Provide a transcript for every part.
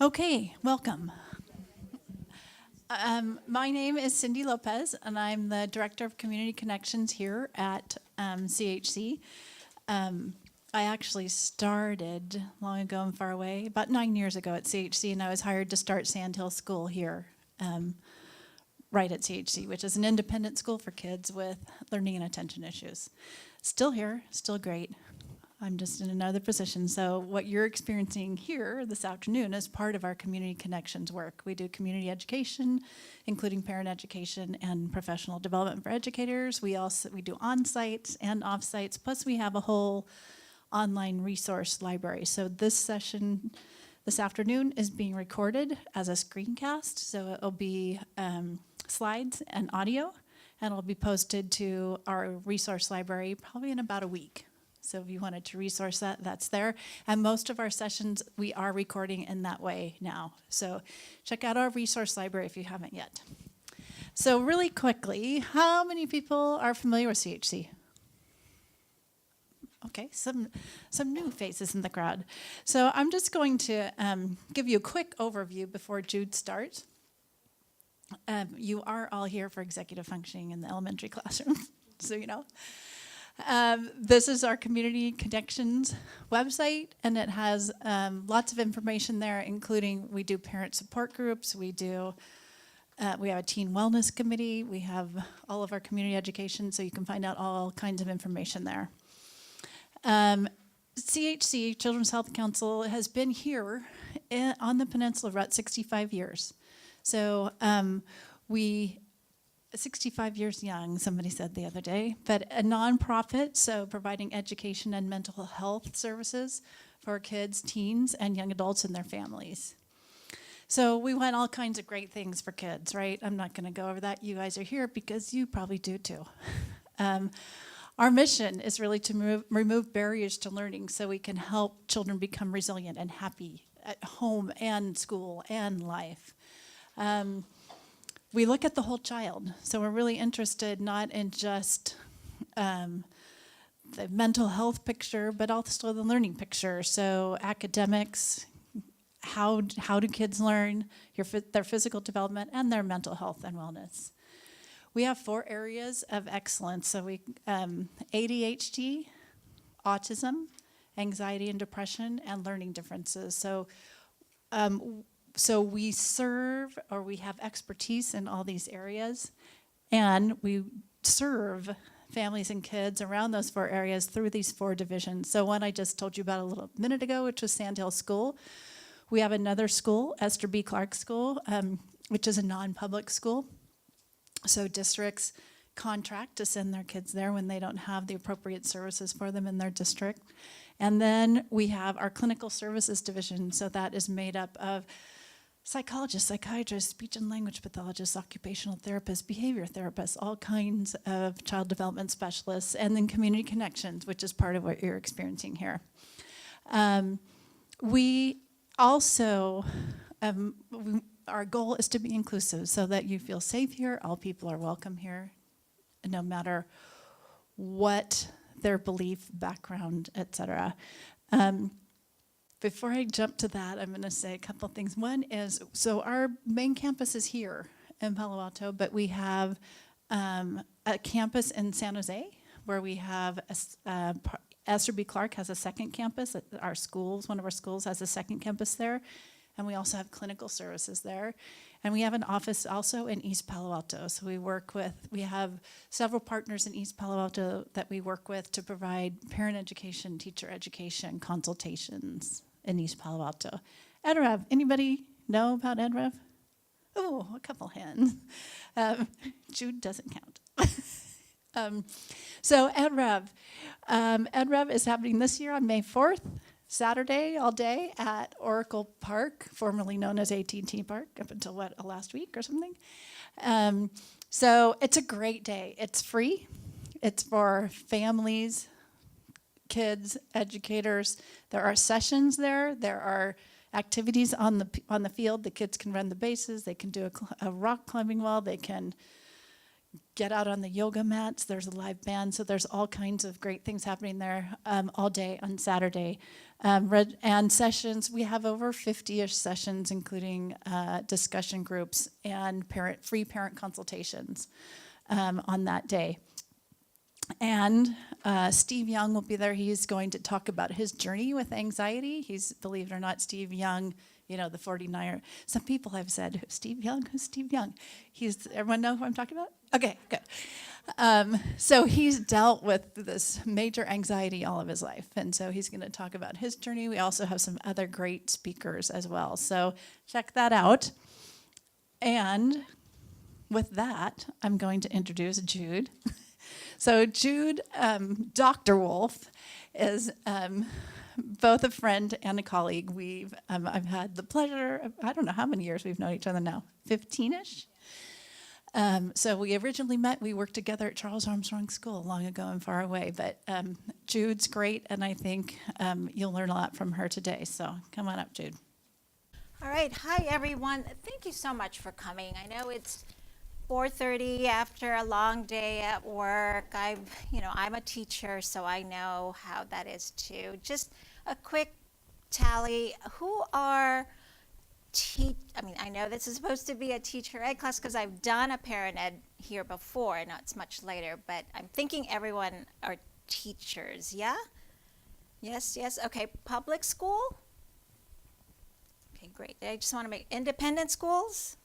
Okay, welcome. My name is Cindy Lopez, and I'm the Director of Community Connections here at CHC. I actually started long ago and far away, about 9 years ago at CHC, and I was hired to start Sandhill School here, right at CHC, which is an independent school for kids with learning and attention issues. Still here, still great. I'm just in another position. So what you're experiencing here this afternoon is part of our community connections work. We do community education, including parent education and professional development for educators. We do on-sites and off-sites, plus we have a whole online resource library. So this session this afternoon is being recorded as a screencast. So it'll be slides and audio, and it'll be posted to our resource library probably in about a week. So if you wanted to resource that, that's there. And most of our sessions, we are recording in that way now. So check out our resource library if you haven't yet. So really quickly, how many people are familiar with CHC? Okay, some new faces in the crowd. So I'm just going to give you a quick overview before Jude starts. You are all here for executive functioning in the elementary classroom, so you know. This is our Community Connections website, and it has lots of information there, including we do parent support groups, we have a teen wellness committee, we have all of our community education, so you can find out all kinds of information there. CHC, Children's Health Council, has been here on the peninsula for about 65 years. So 65 years young, somebody said the other day, but a nonprofit, so providing education and mental health services for kids, teens, and young adults and their families. So we want all kinds of great things for kids, right? I'm not going to go over that. You guys are here because you probably do too. Our mission is really to remove barriers to learning so we can help children become resilient and happy at home and school and life. We look at the whole child, so we're really interested not in just the mental health picture, but also the learning picture. So academics, how do kids learn, their physical development, and their mental health and wellness. We have 4 areas of excellence. So ADHD, autism, anxiety and depression, and learning differences. So we serve, or we have expertise in all these areas, and we serve families and kids around those 4 areas through these 4 divisions. So one I just told you about a little minute ago, which was Sandhill School. We have another school, Esther B. Clark School, which is a non-public school. So districts contract to send their kids there when they don't have the appropriate services for them in their district. And then we have our clinical services division. So that is made up of psychologists, psychiatrists, speech and language pathologists, occupational therapists, behavior therapists, all kinds of child development specialists, and then community connections, which is part of what you're experiencing here. We also, our goal is to be inclusive so that you feel safe here. All people are welcome here, no matter what their belief, background, etc. Before I jump to that, I'm going to say a couple of things. One is, so our main campus is here in Palo Alto, but we have a campus in San Jose where we have Esther B. Clark has a second campus. Our schools, one of our schools has a second campus there, and we also have clinical services there. And we have an office also in East Palo Alto. So we have several partners in East Palo Alto that we work with to provide parent education, teacher education, consultations in East Palo Alto. EdRev, anybody know about EdRev? Oh, a couple hands. Jude doesn't count. So EdRev. EdRev is happening this year on May 4th. Saturday all day at Oracle Park, formerly known as AT&T Park, up until last week or something. So it's a great day. It's free. It's for families, kids, educators. There are sessions there. There are activities on the field. The kids can run the bases. They can do a rock climbing wall. They can get out on the yoga mats. There's a live band, so there's all kinds of great things happening there all day on Saturday. And sessions, we have over 50-ish sessions, including discussion groups and free parent consultations on that day. And Steve Young will be there. He's going to talk about his journey with anxiety. He's, believe it or not, Steve Young, the 49er. Some people have said, Steve Young? Who's Steve Young? Everyone know who I'm talking about? Okay, good. So he's dealt with this major anxiety all of his life. And so he's going to talk about his journey. We also have some other great speakers as well. So check that out. And with that, I'm going to introduce Jude. So Jude, Dr. Wolf, is both a friend and a colleague. I've had the pleasure, I don't know how many years we've known each other now, 15-ish? So we originally met, we worked together at Charles Armstrong School long ago and far away. But Jude's great, and I think you'll learn a lot from her today. So come on up, Jude. All right. Hi, everyone. Thank you so much for coming. I know it's 4:30 after a long day at work. I'm a teacher, so I know how that is too. Just a quick tally. Who are I know this is supposed to be a teacher ed class because I've done a parent ed here before. I know it's much later, but I'm thinking everyone are teachers, yeah? Yes. Okay, public school? Okay, great. I just want to make independent schools?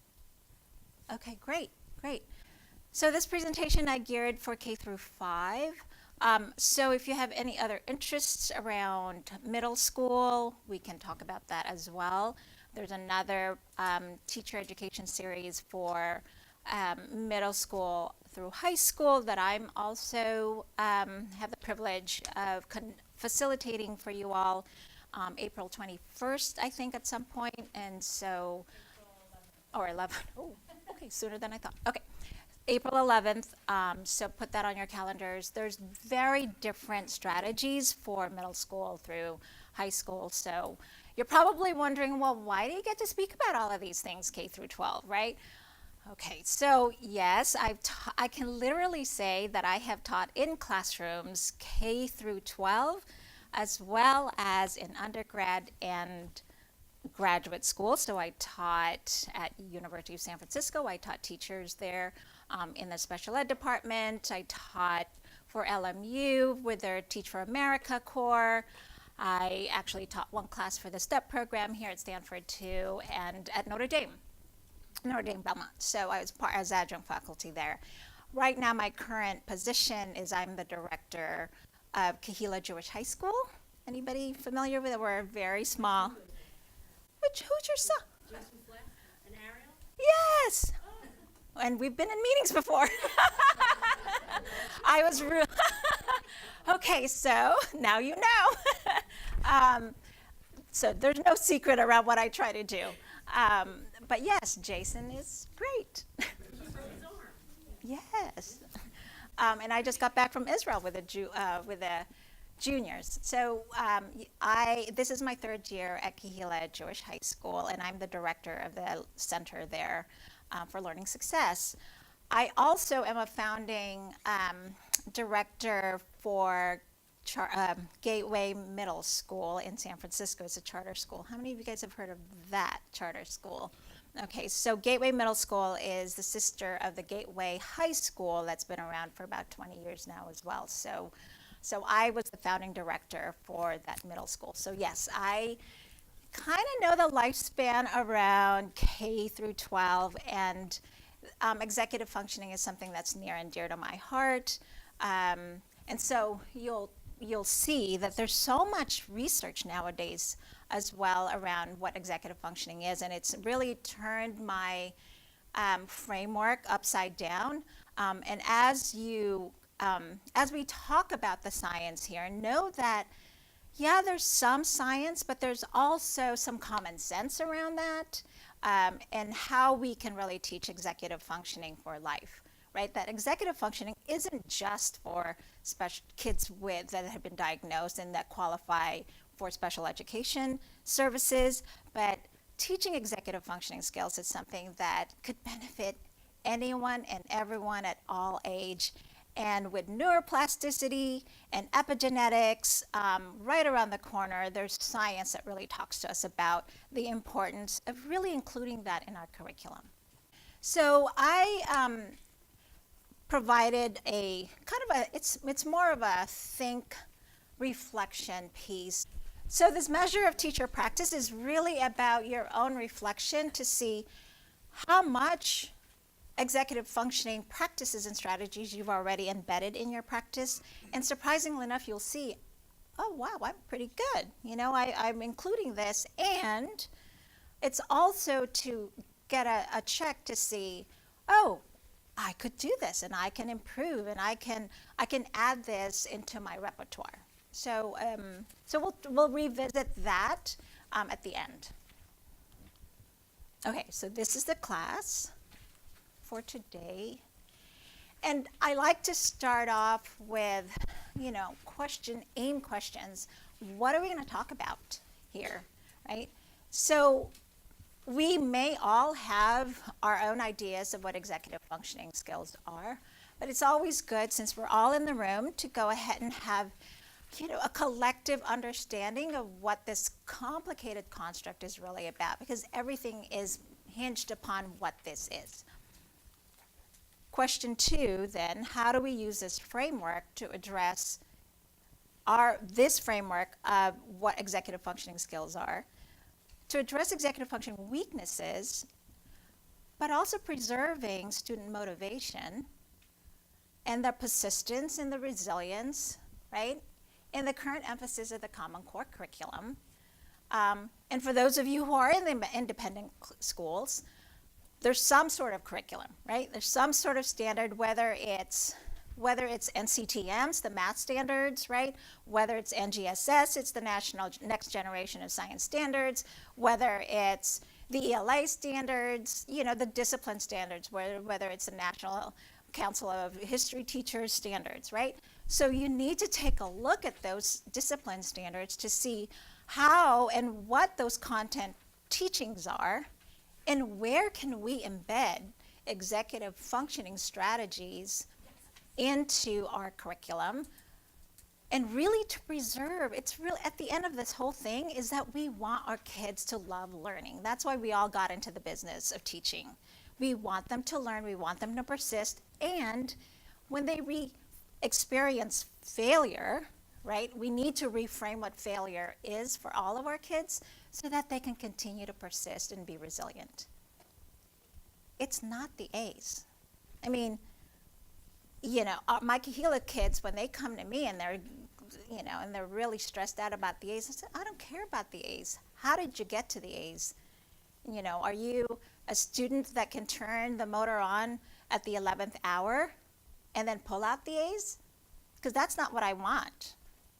Okay, great. So this presentation I geared for K through 5. So if you have any other interests around middle school, we can talk about that as well. There's another teacher education series for middle school through high school that I'm also have the privilege of facilitating for you all April 21st, I think, at some point. And so, or 11th. Oh, okay, sooner than I thought. Okay. April 11th, so put that on your calendars. There's very different strategies for middle school through high school. So you're probably wondering, well, why do you get to speak about all of these things K through 12, right? Okay, so yes, I can literally say that I have taught in classrooms K through 12, as well as in undergrad and graduate school. So I taught at University of San Francisco. I taught teachers there in the special ed department. I taught for LMU with their Teach for America core. I actually taught one class for the STEP program here at Stanford too, and at Notre Dame Belmont. So I was as adjunct faculty there. Right now, my current position is I'm the director of Kehila Jewish High School. Anybody familiar with it? We're very small. Who's your son? Jason Flack and Ariel? Yes. And we've been in meetings before. I was okay, so now you know. So there's no secret around what I try to do. But yes, Jason is great. Yes. And I just got back from Israel with the juniors. So this is my 3rd year at Kehila Jewish High School, and I'm the director of the center there for learning success. I also am a founding director for Gateway Middle School in San Francisco. It's a charter school. How many of you guys have heard of that charter school? Okay, so Gateway Middle School is the sister of the Gateway High School that's been around for about 20 years now as well. So I was the founding director for that middle school. So yes, I kind of know the lifespan around K through 12, and executive functioning is something that's near and dear to my heart. And so you'll see that there's so much research nowadays as well around what executive functioning is, and it's really turned my framework upside down. And as we talk about the science here, know that yeah, there's some science, but there's also some common sense around that, and how we can really teach executive functioning for life, right? That executive functioning isn't just for special kids that have been diagnosed and that qualify for special education services, but teaching executive functioning skills is something that could benefit anyone and everyone at all age. And with neuroplasticity and epigenetics right around the corner, there's science that really talks to us about the importance of really including that in our curriculum. So I provided a kind of a, it's more of a think reflection piece. So this measure of teacher practice is really about your own reflection to see how much executive functioning practices and strategies you've already embedded in your practice. And surprisingly enough, you'll see, oh, wow, I'm pretty good. You know, I'm including this. And it's also to get a check to see, oh, I could do this and I can improve and I can add this into my repertoire. So, we'll revisit that at the end. Okay, so this is the class for today. And I like to start off with, you know, aim questions. What are we going to talk about here, right? So we may all have our own ideas of what executive functioning skills are, but it's always good, since we're all in the room, to go ahead and have, you know, a collective understanding of what this complicated construct is really about, because everything is hinged upon what this is. Question 2, then, how do we use this framework to address this framework of what executive functioning skills are, to address executive functioning weaknesses, but also preserving student motivation and the persistence and the resilience, right, and the current emphasis of the Common Core curriculum. And for those of you who are in the independent schools, there's some sort of curriculum, right? There's some sort of standard, whether it's NCTMs, the math standards, right? Whether it's NGSS, it's the National Next Generation of Science Standards, whether it's the ELA standards, you know, the discipline standards, whether it's the National Council of History Teachers standards, right? So you need to take a look at those discipline standards to see how and what those content teachings are, and where can we embed executive functioning strategies into our curriculum, and really to preserve. It's really, at the end of this whole thing, is that we want our kids to love learning. That's why we all got into the business of teaching. We want them to learn, we want them to persist, and when they experience failure, right, we need to reframe what failure is for all of our kids so that they can continue to persist and be resilient. It's not the A's. I mean, you know, my Kahila kids, when they come to me and they're, you know, and they're really stressed out about the A's, I said, I don't care about the A's. How did you get to the A's? You know, are you a student that can turn the motor on at the 11th hour and then pull out the A's? Because that's not what I want,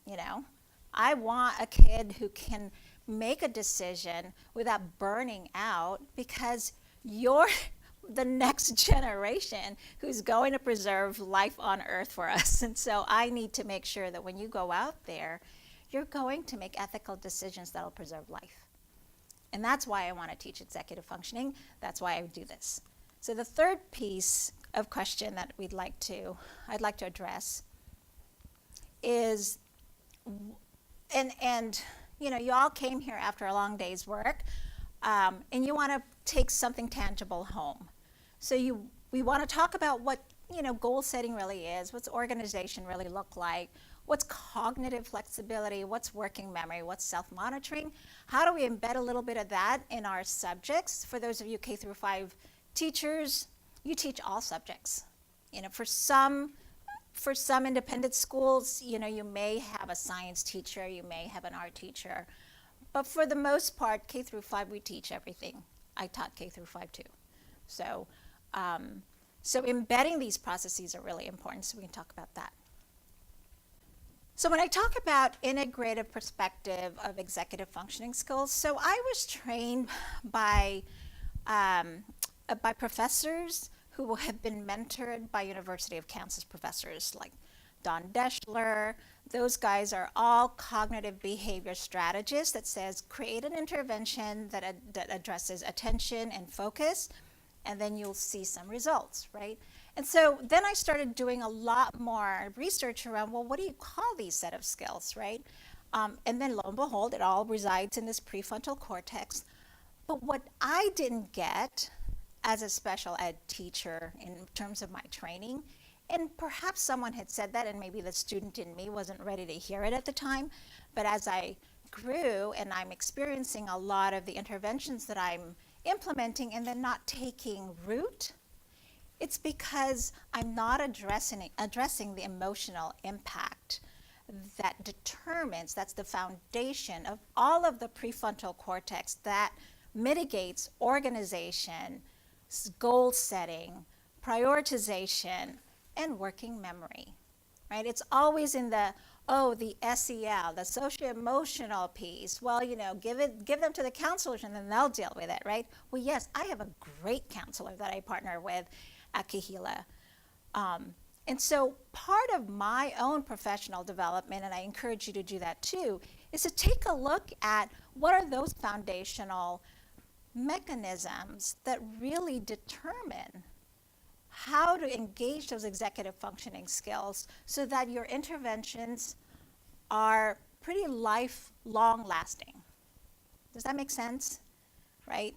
you know. I want a kid who can make a decision without burning out, because you're the next generation who's going to preserve life on earth for us. And so I need to make sure that when you go out there, you're going to make ethical decisions that'll preserve life. And that's why I want to teach executive functioning. That's why I do this. So the third piece of question that I'd like to address is, and you know, you all came here after a long day's work, and you want to take something tangible home. So we want to talk about what, you know, goal setting really is, what's organization really look like, what's cognitive flexibility, what's working memory, what's self-monitoring. How do we embed a little bit of that in our subjects? For those of you K through 5 teachers, you teach all subjects. You know, for some independent schools, you know, you may have a science teacher, you may have an art teacher, but for the most part, K through 5, we teach everything. I taught K through 5 too. So embedding these processes are really important, so we can talk about that. So when I talk about integrative perspective of executive functioning skills, so I was trained by professors who have been mentored by University of Kansas professors like Don Deschler. Those guys are all cognitive behavior strategists that says create an intervention that addresses attention and focus and then you'll see some results, right? And so then I started doing a lot more research around, well, what do you call these set of skills, right? And then lo and behold, it all resides in this prefrontal cortex. But what I didn't get as a special ed teacher in terms of my training, and perhaps someone had said that and maybe the student in me wasn't ready to hear it at the time, but as I grew and I'm experiencing a lot of the interventions that I'm implementing and then not taking root, it's because I'm not addressing the emotional impact that determines, that's the foundation of all of the prefrontal cortex that mitigates organization, goal setting, prioritization, and working memory, right? It's always in the SEL, the socio-emotional piece. Well, give them to the counselors and then they'll deal with it, right? Well, yes, I have a great counselor that I partner with at Kahila. And so part of my own professional development, and I encourage you to do that too, is to take a look at what are those foundational mechanisms that really determine how to engage those executive functioning skills so that your interventions are pretty lifelong lasting. Does that make sense? Right?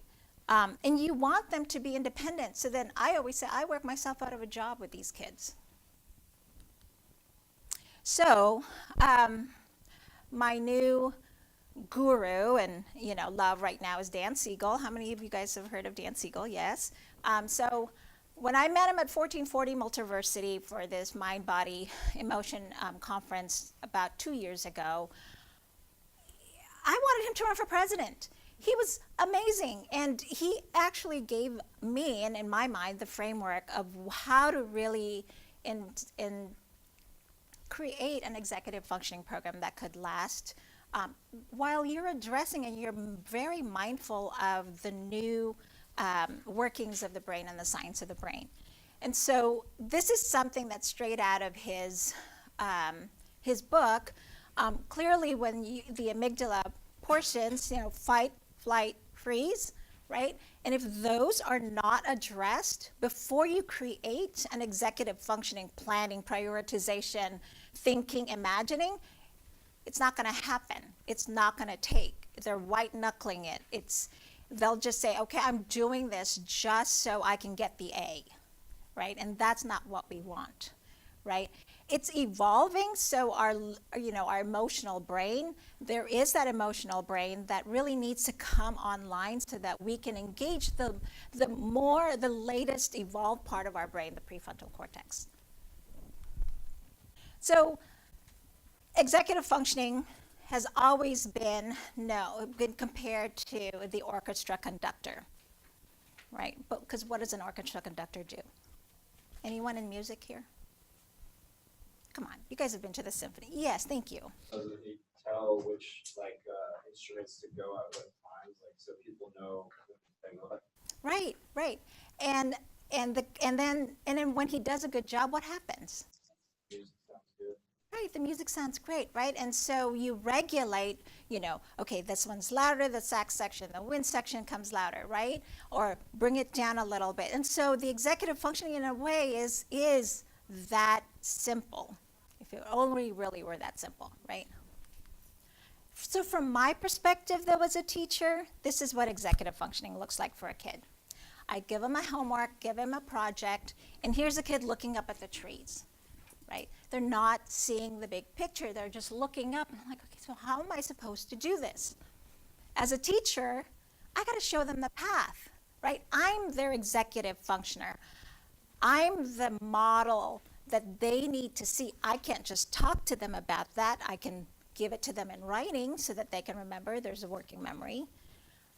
And you want them to be independent. So then I always say, I work myself out of a job with these kids. So my new guru and love right now is Dan Siegel. How many of you guys have heard of Dan Siegel? Yes. So when I met him at 1440 Multiversity for this Mind, Body, Emotion conference about 2 years ago, I wanted him to run for president. He was amazing, and he actually gave me, and in my mind, the framework of how to really create an executive functioning program that could last while you're addressing and you're very mindful of the new workings of the brain and the science of the brain. And so this is something that's straight out of his book. Clearly, when the amygdala portions, fight, flight, freeze, right? And if those are not addressed before you create an executive functioning, planning, prioritization, thinking, imagining, it's not going to happen. It's not going to take. They're white knuckling it. They'll just say, okay, I'm doing this just so I can get the A, right? And that's not what we want, right? It's evolving, so our emotional brain, there is that emotional brain that really needs to come online so that we can engage the latest evolved part of our brain, the prefrontal cortex. So executive functioning has always been compared to the orchestra conductor, right? But because what does an orchestra conductor do? Anyone in music here? Come on, you guys have been to the symphony. Yes, thank you. So that they tell which instruments to go at what times, so people know when to what. Right. And then when he does a good job, what happens? Music sounds good. Right, the music sounds great, right? And so you regulate, okay, this one's louder, the sax section, the wind section comes louder, right? Or bring it down a little bit. And so the executive functioning in a way is that simple. If it only really were that simple, right? So from my perspective, though, as a teacher, this is what executive functioning looks like for a kid. I give him a homework, give him a project, and here's a kid looking up at the trees, right? They're not seeing the big picture. They're just looking up. And I'm like, okay, so how am I supposed to do this? As a teacher, I got to show them the path, right? I'm their executive functioner. I'm the model that they need to see. I can't just talk to them about that. I can give it to them in writing so that they can remember. There's a working memory.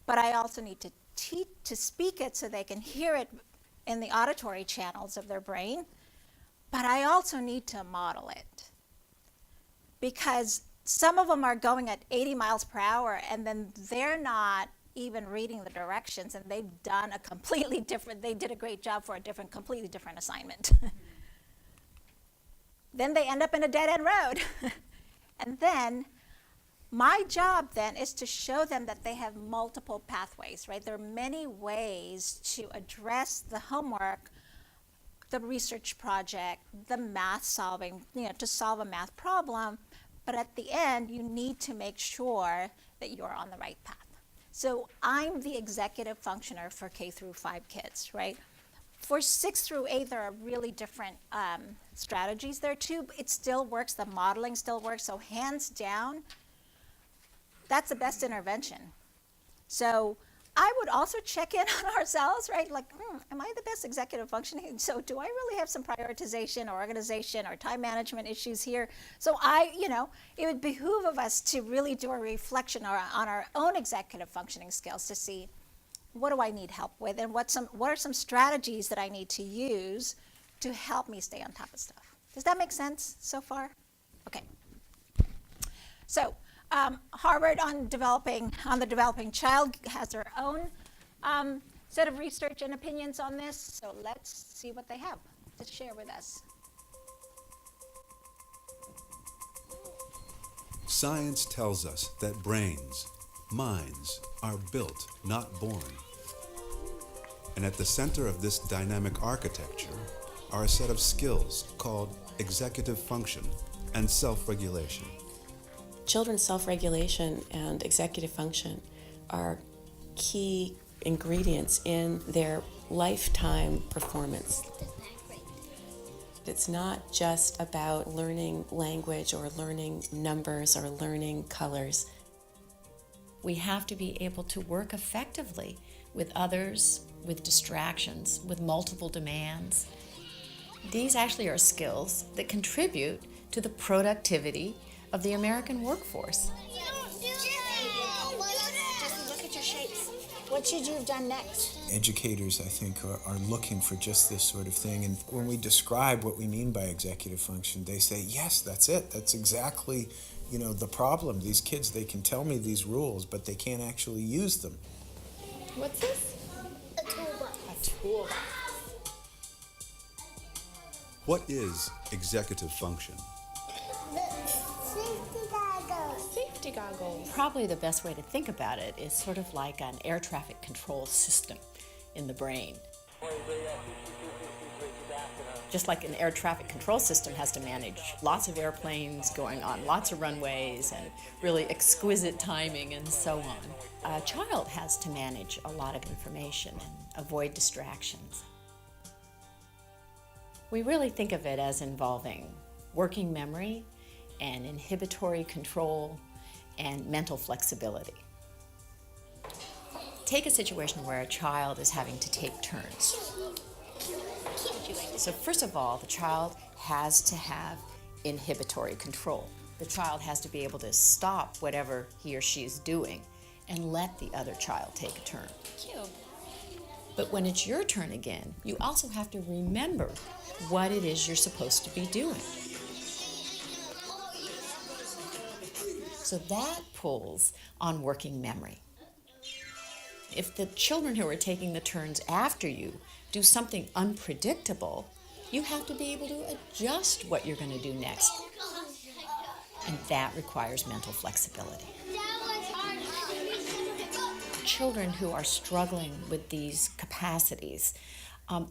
But I also need to speak it so they can hear it in the auditory channels of their brain. But I also need to model it. Because some of them are going at 80 miles per hour and then they're not even reading the directions, and they did a great job for a completely different assignment. Then they end up in a dead-end road. And then My job then is to show them that they have multiple pathways, right? There are many ways to address the homework, the research project, the math solving, to solve a math problem. But at the end, you need to make sure that you're on the right path. So I'm the executive functioner for K through 5 kids, right? For 6 through 8, there are really different strategies there too. It still works, the modeling still works. So hands down, that's the best intervention. So I would also check in on ourselves, right? Like, am I the best executive functioning? So do I really have some prioritization or organization or time management issues here? So it would behoove of us to really do a reflection on our own executive functioning skills to see what do I need help with and what are some strategies that I need to use to help me stay on top of stuff. Does that make sense so far? Okay. So Harvard on the developing child has their own set of research and opinions on this. So let's see what they have to share with us. Science tells us that minds, are built, not born. And at the center of this dynamic architecture are a set of skills called executive function and self-regulation. Children's self-regulation and executive function are key ingredients in their lifetime performance. It's not just about learning language or learning numbers or learning colors. We have to be able to work effectively with others, with distractions, with multiple demands. These actually are skills that contribute to the productivity of the American workforce. Just look at your shapes. What should you have done next? Educators, I think, are looking for just this sort of thing. And when we describe what we mean by executive function, they say, yes, that's it. That's exactly, the problem. These kids, they can tell me these rules, but they can't actually use them. What's this? A toolbox. A toolbox. What is executive function? Safety goggles. Safety goggles. Probably the best way to think about it is sort of like an air traffic control system in the brain. Just like an air traffic control system has to manage lots of airplanes going on lots of runways and really exquisite timing and so on, a child has to manage a lot of information and avoid distractions. We really think of it as involving working memory and inhibitory control and mental flexibility. Take a situation where a child is having to take turns. So first of all, the child has to have inhibitory control. The child has to be able to stop whatever he or she is doing and let the other child take a turn. Cute. But when it's your turn again, you also have to remember what it is you're supposed to be doing. So that pulls on working memory. If the children who are taking the turns after you do something unpredictable, you have to be able to adjust what you're going to do next. And that requires mental flexibility. Children who are struggling with these capacities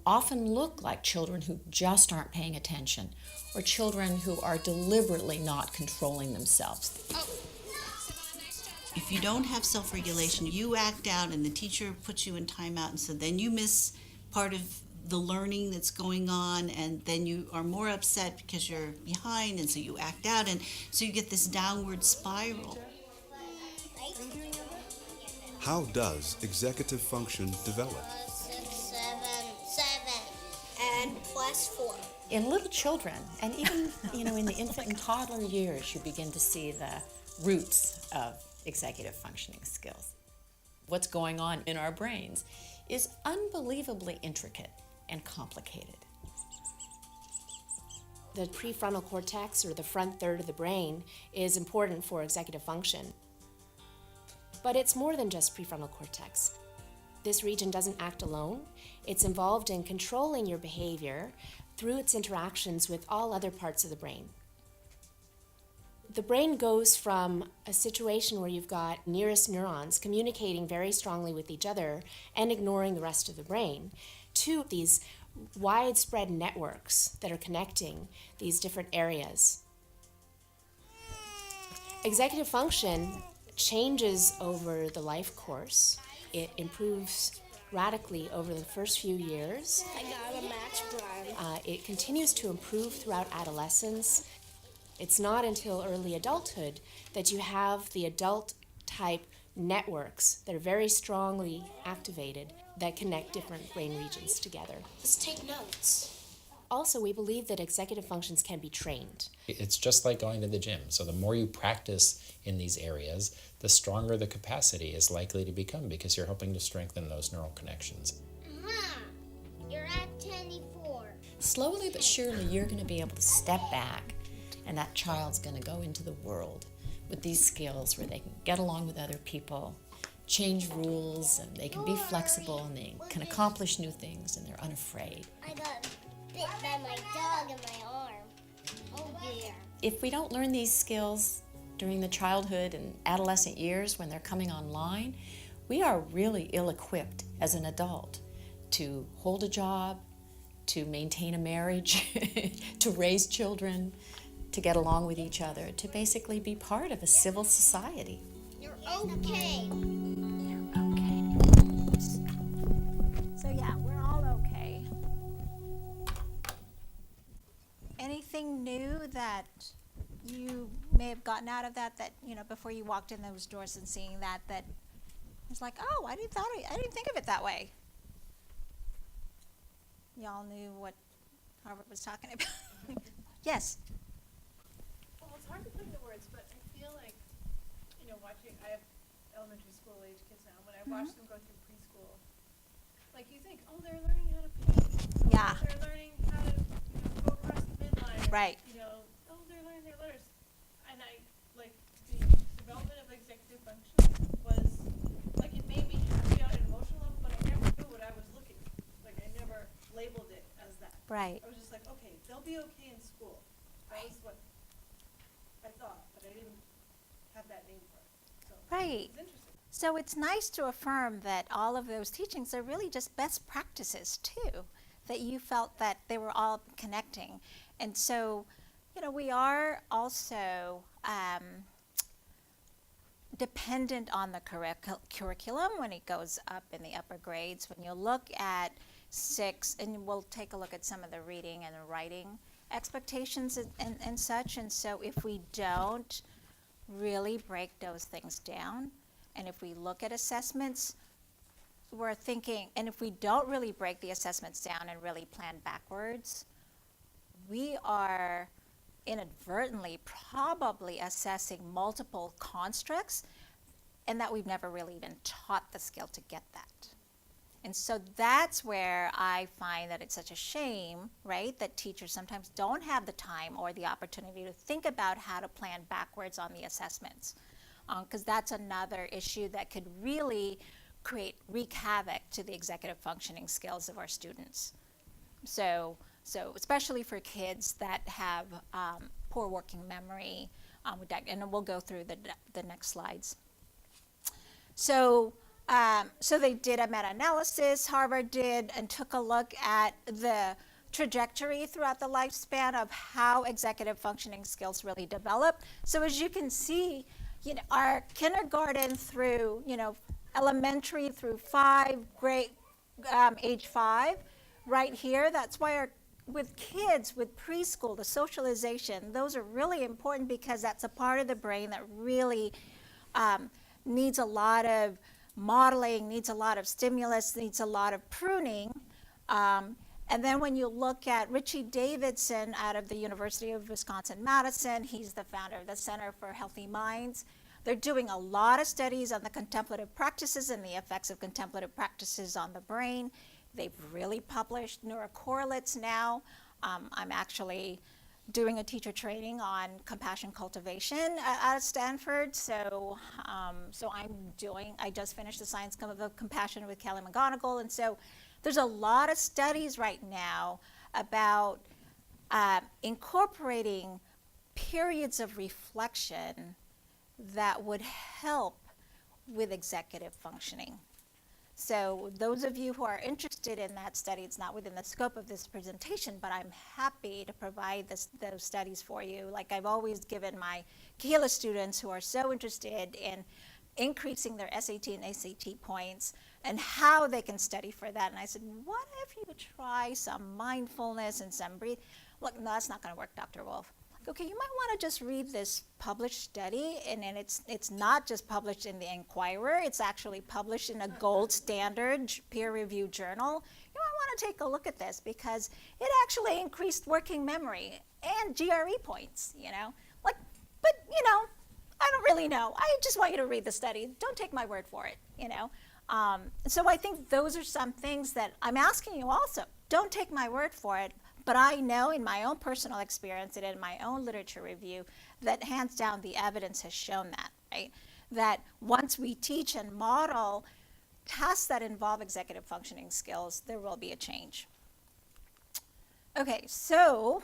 often look like children who just aren't paying attention, or children who are deliberately not controlling themselves. If you don't have self-regulation, you act out and the teacher puts you in timeout, and so then you miss part of the learning that's going on, and then you are more upset because you're behind, and so you act out, and so you get this downward spiral. How does executive function develop? 6, 7, and +4. In little children, and even in the infant and toddler years, you begin to see the roots of executive functioning skills. What's going on in our brains is unbelievably intricate and complicated. The prefrontal cortex, or the front third of the brain, is important for executive function. But it's more than just prefrontal cortex. This region doesn't act alone. It's involved in controlling your behavior through its interactions with all other parts of the brain. The brain goes from a situation where you've got nearest neurons communicating very strongly with each other and ignoring the rest of the brain to these widespread networks that are connecting these different areas. Executive function changes over the life course. It improves radically over the first few years. I got a match Brian. It continues to improve throughout adolescence. It's not until early adulthood that you have the adult type networks that are very strongly activated that connect different brain regions together. Let's take notes. Also, we believe that executive functions can be trained. It's just like going to the gym. So the more you practice in these areas, the stronger the capacity is likely to become because you're helping to strengthen those neural connections. You're at 24. Slowly but surely, you're going to be able to step back, and that child's going to go into the world with these skills where they can get along with other people, change rules, and they can be flexible, and they can accomplish new things, and they're unafraid. I got bit by my dog in my arm. Oh dear. If we don't learn these skills during the childhood and adolescent years when they're coming online, we are really ill-equipped as an adult to hold a job, to maintain a marriage, to raise children, to get along with each other, to basically be part of a civil society. You're okay. So yeah, we're all okay. Anything new that you may have gotten out of that, before you walked in those doors and seeing that was like, oh, I didn't think of it that way. Y'all knew what Harvard was talking about. Yes. Well, it's hard to put into words, but I feel like, watching, I have elementary school age kids now. When I watch them go through preschool, like you think, oh, they're learning how to paint. Oh, Yeah. They're learning how to go across the midline. Right. Oh, they're learning their letters. And the development of executive function was, it made me happy on an emotional level, but I never knew what I was looking at. I never labeled it as that. Right. I was just like, okay, they'll be okay in school. That was what I thought, but I didn't have that name for it. So Right. it's interesting. So it's nice to affirm that all of those teachings are really just best practices too, that you felt that they were all connecting. And so, we are also dependent on the curriculum when it goes up in the upper grades. When you look at 6, and we'll take a look at some of the reading and the writing expectations and such. And so if we don't really break those things down, and if we look at assessments, we're thinking, and if we don't really break the assessments down and really plan backwards, we are inadvertently probably assessing multiple constructs, and that we've never really even taught the skill to get that. And so that's where I find that it's such a shame, right, that teachers sometimes don't have the time or the opportunity to think about how to plan backwards on the assessments, because that's another issue that could really wreak havoc to the executive functioning skills of our students. So especially for kids that have poor working memory, and we'll go through the next slides. So they did a meta-analysis, Harvard did, and took a look at the trajectory throughout the lifespan of how executive functioning skills really develop. So as you can see, our kindergarten through, elementary through age 5, right here, that's why with kids, with preschool, the socialization, those are really important because that's a part of the brain that really needs a lot of modeling, needs a lot of stimulus, needs a lot of pruning. And then when you look at Richie Davidson out of the University of Wisconsin-Madison, he's the founder of the Center for Healthy Minds. They're doing a lot of studies on the contemplative practices and the effects of contemplative practices on the brain. They've really published neurocorrelates now. I'm actually doing a teacher training on compassion cultivation out of Stanford. So I just finished the Science of Compassion with Kelly McGonigal. And so there's a lot of studies right now about incorporating periods of reflection that would help with executive functioning. So those of you who are interested in that study, it's not within the scope of this presentation, but I'm happy to provide those studies for you. Like I've always given my Keela students who are so interested in increasing their SAT and ACT points and how they can study for that. And I said, what if you try some mindfulness and some breathe? Look, no, that's not going to work, Dr. Wolf. Okay, you might want to just read this published study, and then it's not just published in the Inquirer, it's actually published in a gold standard peer-reviewed journal. You might want to take a look at this because it actually increased working memory and GRE points, you know. Like, but, you know, I don't really know. I just want you to read the study. Don't take my word for it, you know. So I think those are some things that I'm asking you also. Don't take my word for it. But I know in my own personal experience and in my own literature review that hands down the evidence has shown that, right? That once we teach and model tasks that involve executive functioning skills, there will be a change. Okay, so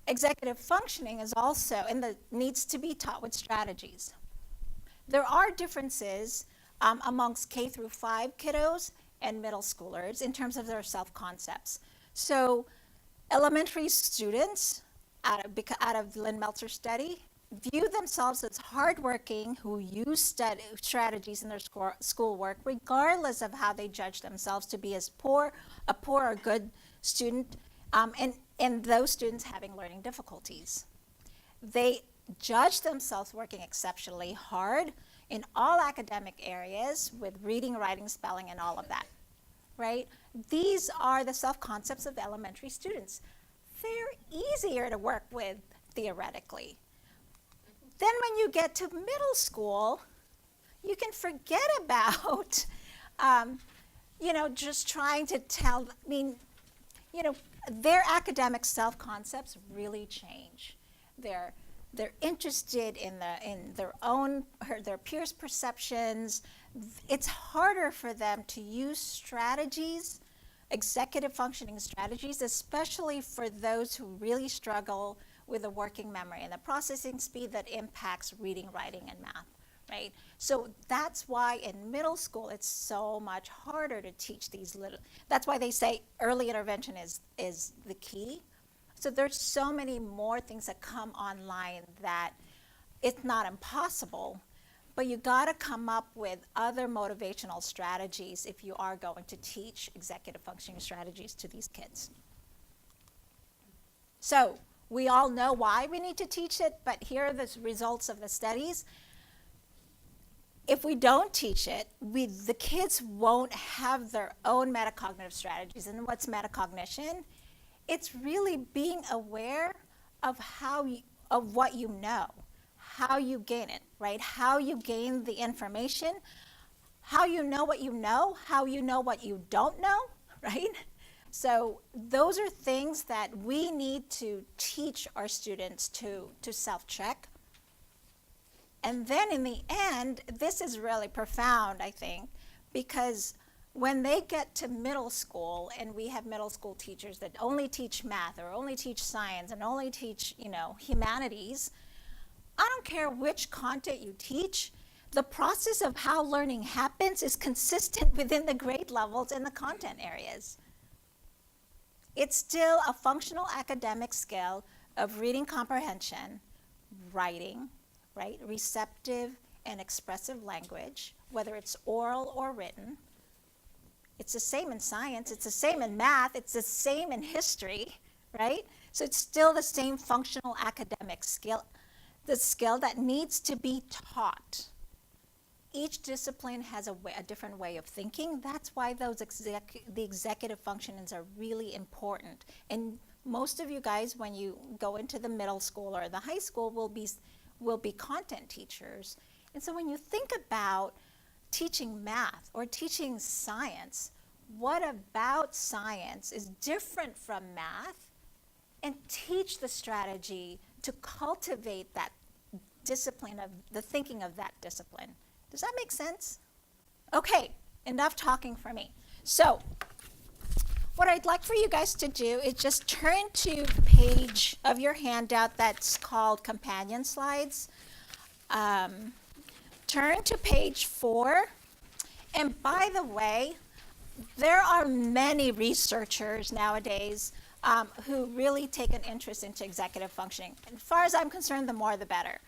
executive functioning is also, needs to be taught with strategies. There are differences amongst K through 5 kiddos and middle schoolers in terms of their self-concepts. So elementary students, out of Lynn Meltzer's study, view themselves as hardworking who use strategies in their schoolwork, regardless of how they judge themselves to be as poor or good student, and those students having learning difficulties. They judge themselves working exceptionally hard in all academic areas with reading, writing, spelling, and all of that. Right? These are the self-concepts of elementary students. They're easier to work with theoretically. Then when you get to middle school, you can forget about, you know, just trying to tell, I mean, you know, their academic self-concepts really change. They're interested in their own, their peers' perceptions. It's harder for them to use strategies, executive functioning strategies, especially for those who really struggle with the working memory and the processing speed that impacts reading, writing, and math, right? So that's why in middle school it's so much harder to teach these little, that's why they say early intervention is the key. So there's so many more things that come online that it's not impossible, but you gotta come up with other motivational strategies if you are going to teach executive functioning strategies to these kids. So we all know why we need to teach it, but here are the results of the studies. If we don't teach it, the kids won't have their own metacognitive strategies. And what's metacognition? It's really being aware of of what you know, how you gain it, right? How you gain the information, how you know what you know, how you know what you don't know, right? So those are things that we need to teach our students to self-check. And then in the end, this is really profound, I think, because when they get to middle school and we have middle school teachers that only teach math or only teach science and only teach, you know, humanities, I don't care which content you teach, the process of how learning happens is consistent within the grade levels and the content areas. It's still a functional academic skill of reading comprehension, writing, right, receptive and expressive language, whether it's oral or written. It's the same in science, it's the same in math, it's the same in history, right? So it's still the same functional academic skill, the skill that needs to be taught. Each discipline has a different way of thinking. That's why the executive functions are really important. And most of you guys, when you go into the middle school or the high school, will be content teachers. And so when you think about teaching math or teaching science, what about science is different from math? And teach the strategy to cultivate that discipline of the thinking of that discipline. Does that make sense? Okay, enough talking for me. So what I'd like for you guys to do is just turn to the page of your handout that's called Companion Slides. Turn to page 4. And by the way, there are many researchers nowadays who really take an interest into executive functioning. As far as I'm concerned, the more the better.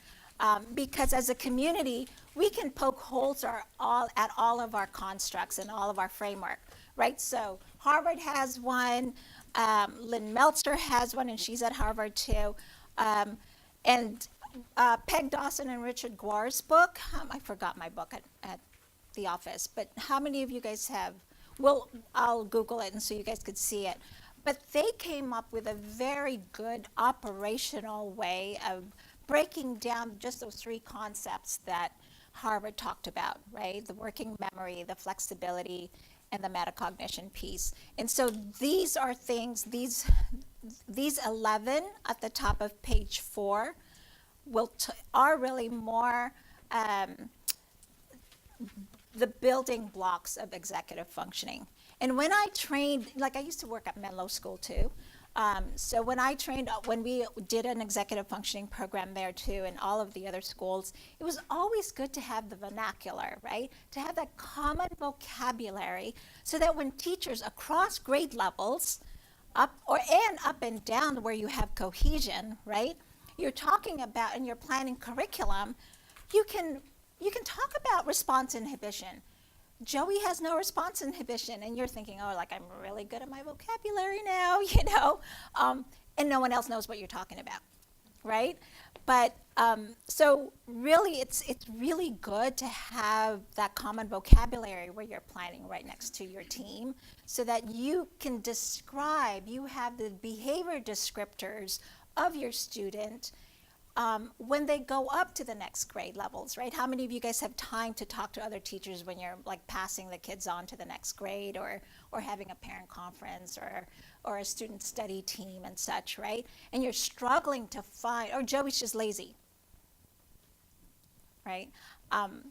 Because as a community, we can poke holes at all of our constructs and all of our framework, right? So Harvard has one, Lynn Meltzer has one, and she's at Harvard too. And Peg Dawson and Richard Gore's book, I forgot my book at the office, but how many of you guys have? Well, I'll Google it and so you guys could see it. But they came up with a very good operational way of breaking down just those 3 concepts that Harvard talked about, right? The working memory, the flexibility, and the metacognition piece. And so these are things, these 11 at the top of page 4 are really more the building blocks of executive functioning. And when I trained, like I used to work at Menlo School too. So when I trained, when we did an executive functioning program there too, and all of the other schools, it was always good to have the vernacular, right? To have that common vocabulary so that when teachers across grade levels, up and down where you have cohesion, right? You're talking about, and you're planning curriculum, you can talk about response inhibition. Joey has no response inhibition, and you're thinking, oh, like I'm really good at my vocabulary now, and no one else knows what you're talking about, right? But so really, it's really good to have that common vocabulary where you're planning right next to your team, so that you can describe, you have the behavior descriptors of your student when they go up to the next grade levels, right? How many of you guys have time to talk to other teachers when you're like passing the kids on to the next grade, or having a parent conference, or a student study team and such, right? And you're struggling to find, or Joey's just lazy, right?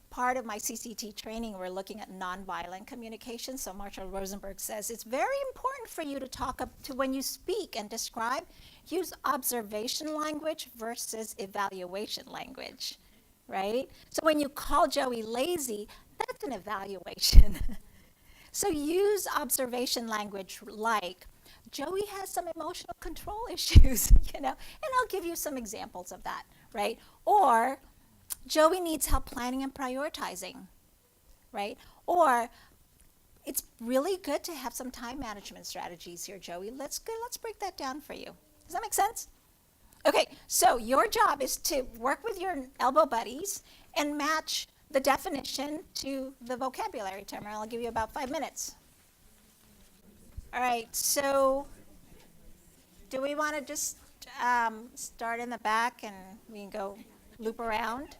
Part of my CCT training, we're looking at nonviolent communication. So Marshall Rosenberg says it's very important for you to talk up to when you speak and describe, use observation language versus evaluation language, right? So when you call Joey lazy, that's an evaluation. So use observation language like, Joey has some emotional control issues, and I'll give you some examples of that, right? Or Joey needs help planning and prioritizing, right? Or it's really good to have some time management strategies here, Joey. Let's break that down for you. Does that make sense? Okay, so your job is to work with your elbow buddies and match the definition to the vocabulary term. I'll give you about 5 minutes. All right, so do we want to just start in the back and we can go loop around?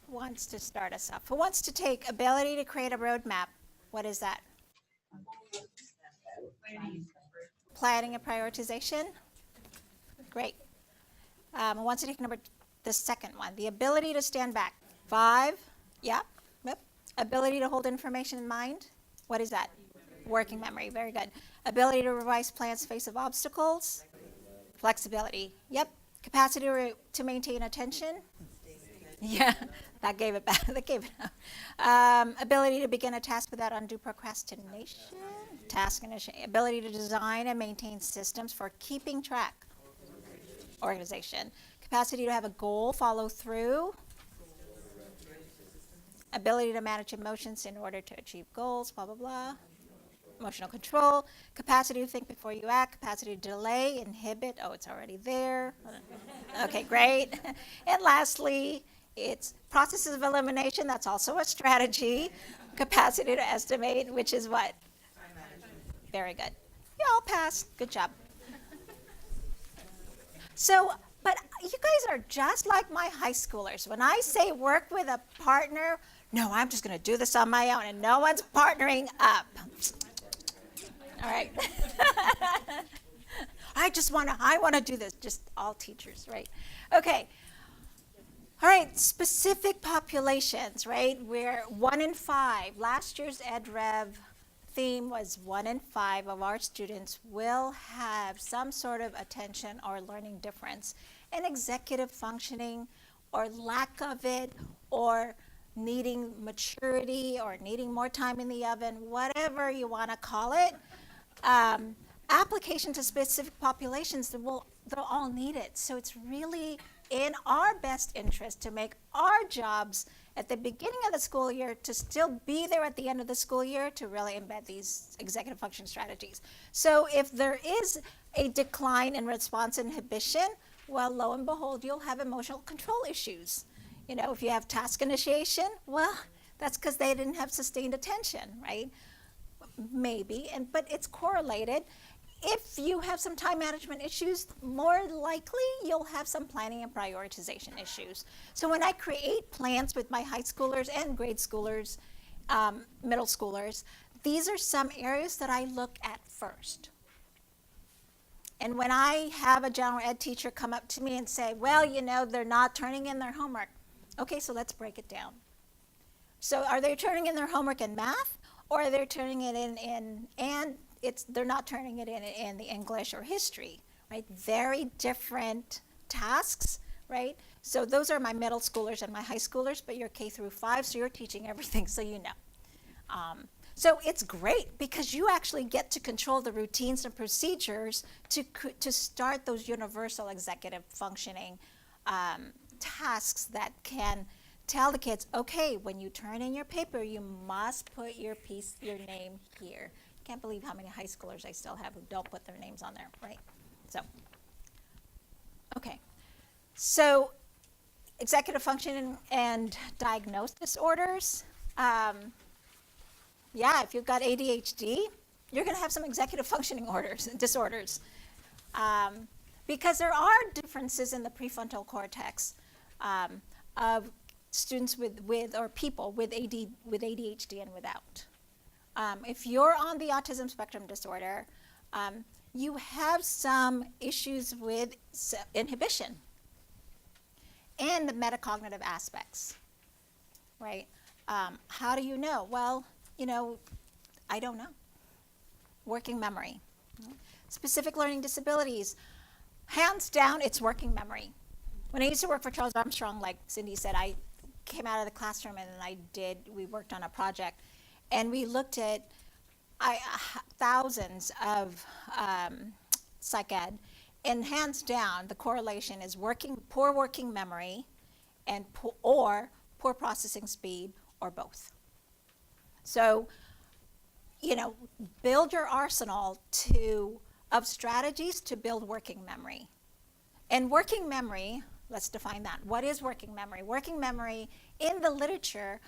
Who wants to start us off? Who wants to take ability to create a roadmap? What is that? Planning and prioritization? Great. Who wants to take the second one? The ability to stand back. 5, yeah, yep. Ability to hold information in mind. What is that? Working memory, very good. Ability to revise plans in face of obstacles. Flexibility, yep. Capacity to maintain attention. Yeah, that gave it back. That gave it up. Ability to begin a task without undue procrastination. Task initiation. Ability to design and maintain systems for keeping track. Organization. Capacity to have a goal, follow through. Ability to manage emotions in order to achieve goals, blah, blah, blah. Emotional control. Capacity to think before you act. Capacity to delay, inhibit. Oh, it's already there. Okay, great. And lastly, it's processes of elimination. That's also a strategy. Capacity to estimate, which is what? Very good. You all passed. Good job. So, but you guys are just like my high schoolers. When I say work with a partner, no, I'm just going to do this on my own, and no one's partnering up. All right. I want to do this. Just all teachers, right? Okay. All right, specific populations, right? We're 1 in 5. Last year's EdRev theme was 1 in 5 of our students will have some sort of attention or learning difference. And executive functioning or lack of it, or needing maturity or needing more time in the oven, whatever you want to call it, application to specific populations, they'll all need it. So it's really in our best interest to make our jobs at the beginning of the school year to still be there at the end of the school year to really embed these executive function strategies. So if there is a decline in response inhibition, well, lo and behold, you'll have emotional control issues. You know, if you have task initiation, well, that's because they didn't have sustained attention, right? Maybe, but it's correlated. If you have some time management issues, more likely you'll have some planning and prioritization issues. So when I create plans with my high schoolers and grade schoolers, middle schoolers, these are some areas that I look at first. And when I have a general ed teacher come up to me and say, well, you know, they're not turning in their homework. Okay, so let's break it down. So are they turning in their homework in math, or are they turning it in they're not turning it in the English or history, right? Very different tasks, right? So those are my middle schoolers and my high schoolers, but you're K through 5, so you're teaching everything, so you know. So it's great because you actually get to control the routines and procedures to start those universal executive functioning tasks that can tell the kids, okay, when you turn in your paper, you must put your name here. Can't believe how many high schoolers I still have who don't put their names on there, right? So, okay. So, executive function and diagnosed disorders. Yeah, if you've got ADHD, you're going to have some executive functioning disorders. Because there are differences in the prefrontal cortex of students with or people with ADHD and without. If you're on the autism spectrum disorder, you have some issues with inhibition and the metacognitive aspects, right? How do you know? Well, you know, I don't know. Working memory. Specific learning disabilities. Hands down, it's working memory. When I used to work for Charles Armstrong, like Cindy said, I came out of the classroom and we worked on a project, and we looked at thousands of psych ed, and hands down, the correlation is poor working memory and poor processing speed, or both. So, you know, build your arsenal of strategies to build working memory. And working memory, let's define that. What is working memory? Working memory in the literature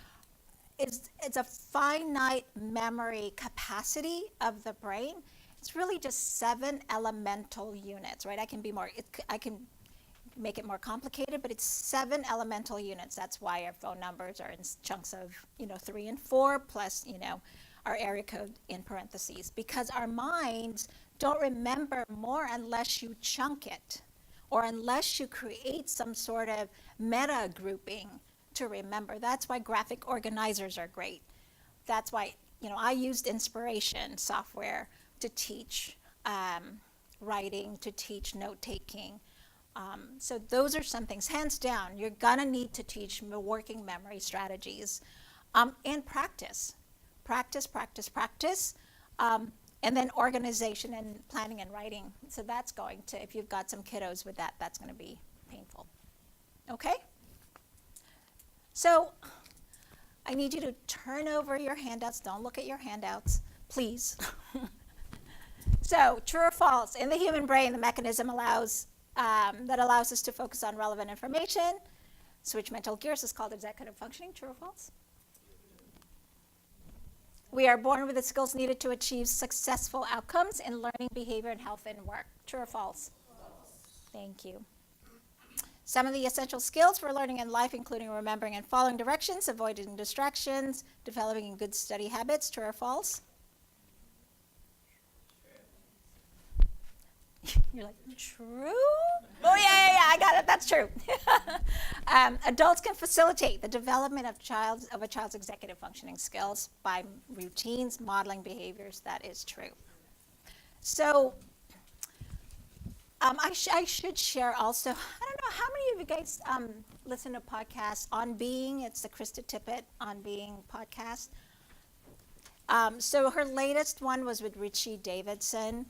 it's a finite memory capacity of the brain. It's really just 7 elemental units, right? I can make it more complicated, but it's 7 elemental units. That's why our phone numbers are in chunks of 3 and 4 plus our area code in parentheses, because our minds don't remember more unless you chunk it, or unless you create some sort of meta grouping to remember. That's why graphic organizers are great. That's why I used Inspiration software to teach writing, to teach note taking. So those are some things. Hands down, you're gonna need to teach working memory strategies, and practice. And then organization and planning and writing. So that's going to, if you've got some kiddos with that, that's going to be painful. Okay? So I need you to turn over your handouts. Don't look at your handouts, please. So true or false? In the human brain, the mechanism allows us to focus on relevant information. Switch mental gears is called executive functioning. True or false? We are born with the skills needed to achieve successful outcomes in learning, behavior, and health and work. True or false? False. Thank you. Some of the essential skills for learning in life, including remembering and following directions, avoiding distractions, developing good study habits. True or false? You're like, true? Oh, yeah, I got it. That's true. Adults can facilitate the development of a child's executive functioning skills by routines, modeling behaviors. That is true. So I should share also, I don't know, how many of you guys listen to podcasts On Being? It's the Krista Tippett On Being podcast. So her latest one was with Richie Davidson.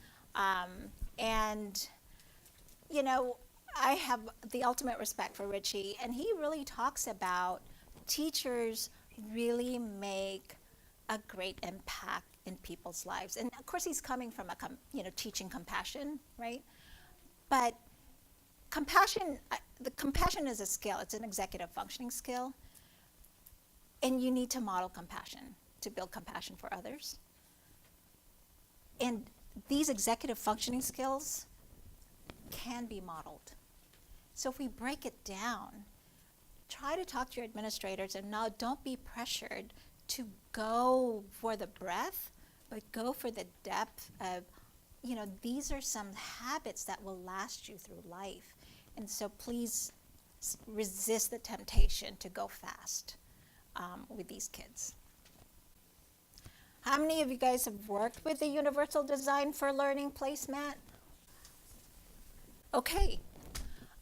And, you know, I have the ultimate respect for Richie, and he really talks about teachers really make a great impact in people's lives. And of course, he's coming from teaching compassion, right? But compassion, the compassion is a skill. It's an executive functioning skill. And you need to model compassion to build compassion for others. And these executive functioning skills can be modeled. So if we break it down, try to talk to your administrators, and now don't be pressured to go for the breadth, but go for the depth of, these are some habits that will last you through life. And so please resist the temptation to go fast with these kids. How many of you guys have worked with the Universal Design for Learning placemat? Okay.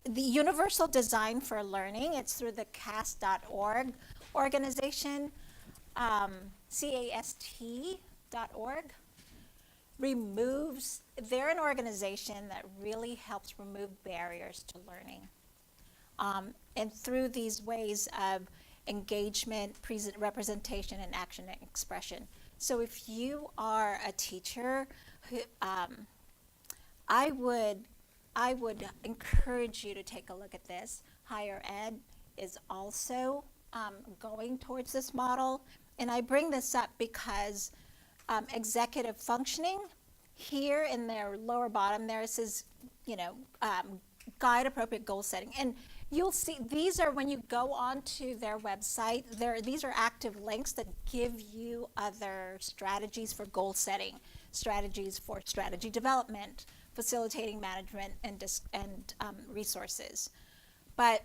The Universal Design for Learning, it's through the CAST.org organization, CAST.org, they're an organization that really helps remove barriers to learning. And through these ways of engagement, representation, and action and expression. So if you are a teacher, I would encourage you to take a look at this. Higher ed is also going towards this model. And I bring this up because executive functioning, here in their lower bottom there, it says, guide appropriate goal setting. And you'll see, these are, when you go onto their website, these are active links that give you other strategies for goal setting, strategies for strategy development, facilitating management, and resources. But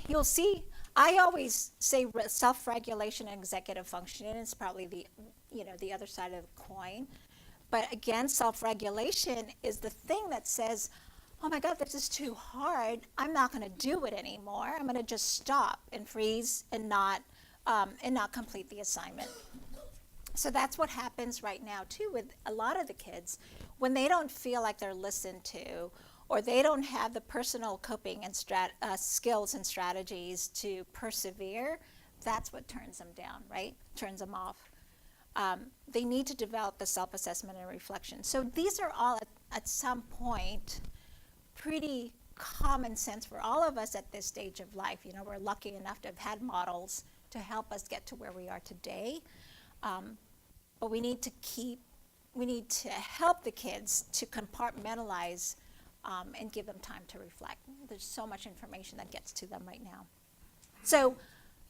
you'll see, I always say self-regulation and executive functioning is probably the other side of the coin. But again, self-regulation is the thing that says, oh my God, this is too hard. I'm not going to do it anymore. I'm going to just stop and freeze and not complete the assignment. So that's what happens right now too with a lot of the kids. When they don't feel like they're listened to, or they don't have the personal coping and skills and strategies to persevere, that's what turns them down, right? Turns them off. They need to develop the self-assessment and reflection. So these are all at some point pretty common sense for all of us at this stage of life. We're lucky enough to have had models to help us get to where we are today. But we need to help the kids to compartmentalize and give them time to reflect. There's so much information that gets to them right now. So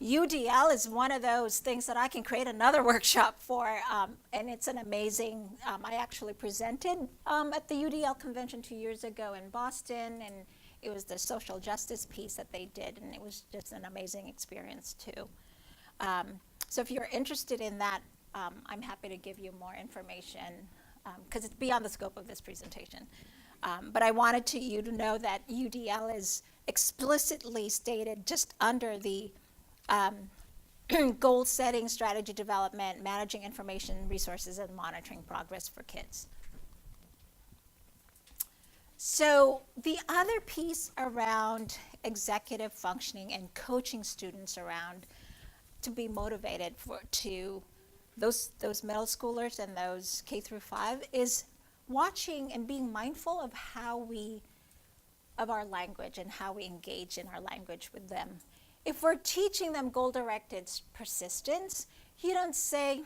UDL is one of those things that I can create another workshop for, and it's an amazing, I actually presented at the UDL convention 2 years ago in Boston, and it was the social justice piece that they did, and it was just an amazing experience too. So if you're interested in that, I'm happy to give you more information, because it's beyond the scope of this presentation. But I wanted you to know that UDL is explicitly stated just under the goal setting, strategy development, managing information, resources, and monitoring progress for kids. So the other piece around executive functioning and coaching students around to be motivated to those middle schoolers and those K through 5 is watching and being mindful of of our language and how we engage in our language with them. If we're teaching them goal-directed persistence, you don't say,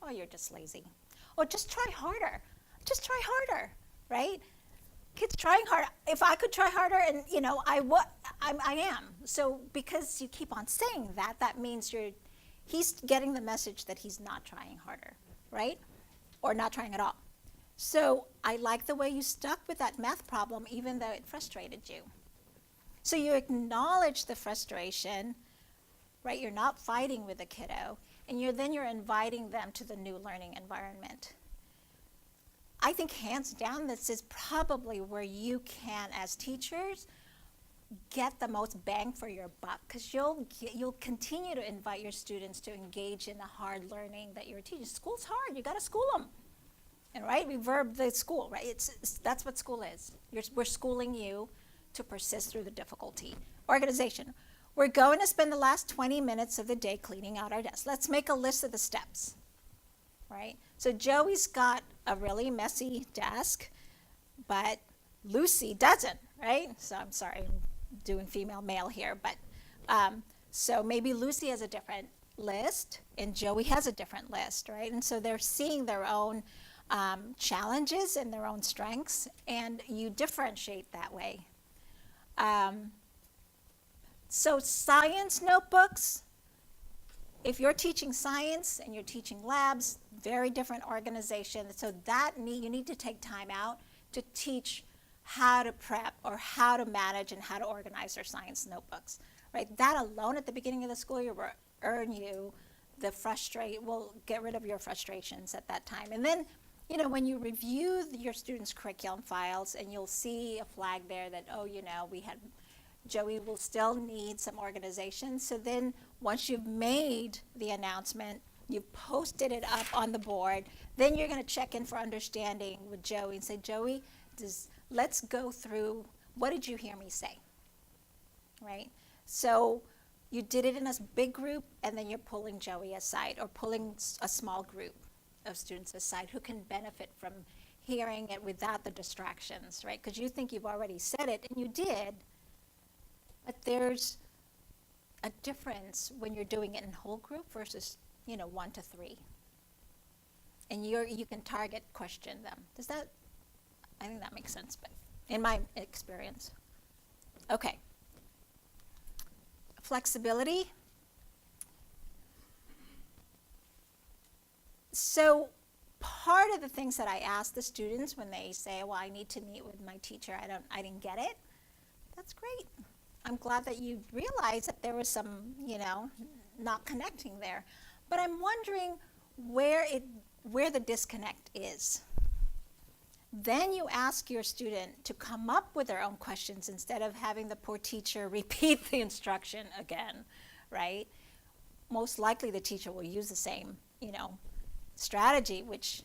oh, you're just lazy. Or just try harder. Just try harder, right? Kids trying harder. If I could try harder, and I am. So because you keep on saying that, that means he's getting the message that he's not trying harder, right? Or not trying at all. So I like the way you stuck with that math problem, even though it frustrated you. So you acknowledge the frustration, right? You're not fighting with the kiddo, and you're inviting them to the new learning environment. I think hands down, this is probably where you can, as teachers, get the most bang for your buck, because you'll continue to invite your students to engage in the hard learning that you're teaching. School's hard. You got to school them. And right, we verb the school, right? That's what school is. We're schooling you to persist through the difficulty. Organization. We're going to spend the last 20 minutes of the day cleaning out our desk. Let's make a list of the steps, right? So Joey's got a really messy desk, but Lucy doesn't, right? So I'm sorry, I'm doing female male here, but so maybe Lucy has a different list and Joey has a different list, right? And so they're seeing their own challenges and their own strengths, and you differentiate that way. So science notebooks, if you're teaching science and you're teaching labs, very different organization. So you need to take time out to teach how to prep or how to manage and how to organize their science notebooks, right? That alone at the beginning of the school year will earn you will get rid of your frustrations at that time. And then, when you review your students' curriculum files, and you'll see a flag there that, Joey will still need some organization. So then once you've made the announcement, you've posted it up on the board, then you're going to check in for understanding with Joey and say, Joey, let's go through, what did you hear me say, right? So you did it in a big group, and then you're pulling Joey aside or pulling a small group of students aside who can benefit from hearing it without the distractions, right? Because you think you've already said it, and you did, but there's a difference when you're doing it in whole group versus, 1 to 3. And you can target question them. I think that makes sense, but in my experience. Okay. Flexibility. So part of the things that I ask the students when they say, well, I need to meet with my teacher, I didn't get it. That's great. I'm glad that you realized that there was some, not connecting there. But I'm wondering where the disconnect is. Then you ask your student to come up with their own questions instead of having the poor teacher repeat the instruction again, right? Most likely the teacher will use the same, strategy, which,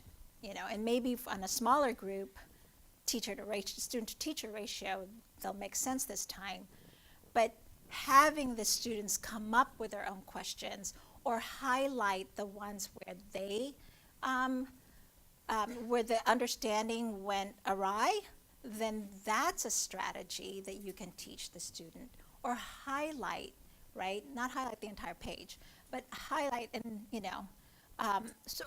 and maybe on a smaller group, student to teacher ratio, they'll make sense this time. But having the students come up with their own questions or highlight the ones where they, where the understanding went awry, then that's a strategy that you can teach the student. Or highlight, right? Not highlight the entire page, but highlight and,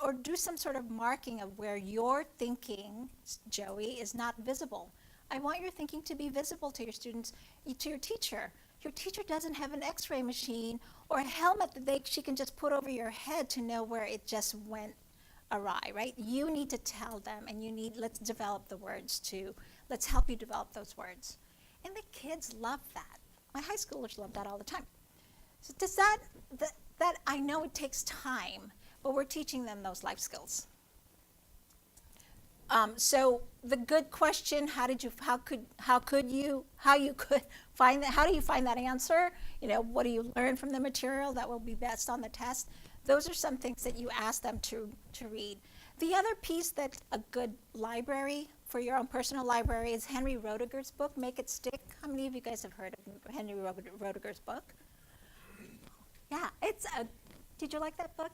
or do some sort of marking of where your thinking, Joey, is not visible. I want your thinking to be visible to your students, to your teacher. Your teacher doesn't have an x-ray machine or a helmet that she can just put over your head to know where it just went awry, right? You need to tell them, and let's develop the words let's help you develop those words. And the kids love that. My high schoolers love that all the time. So does that I know it takes time, but we're teaching them those life skills. So the good question, how do you find that? How do you find that answer? What do you learn from the material that will be best on the test? Those are some things that you ask them to read. The other piece that a good library for your own personal library is Henry Roediger's book, Make It Stick. How many of you guys have heard of Henry Roediger's book? Yeah, did you like that book?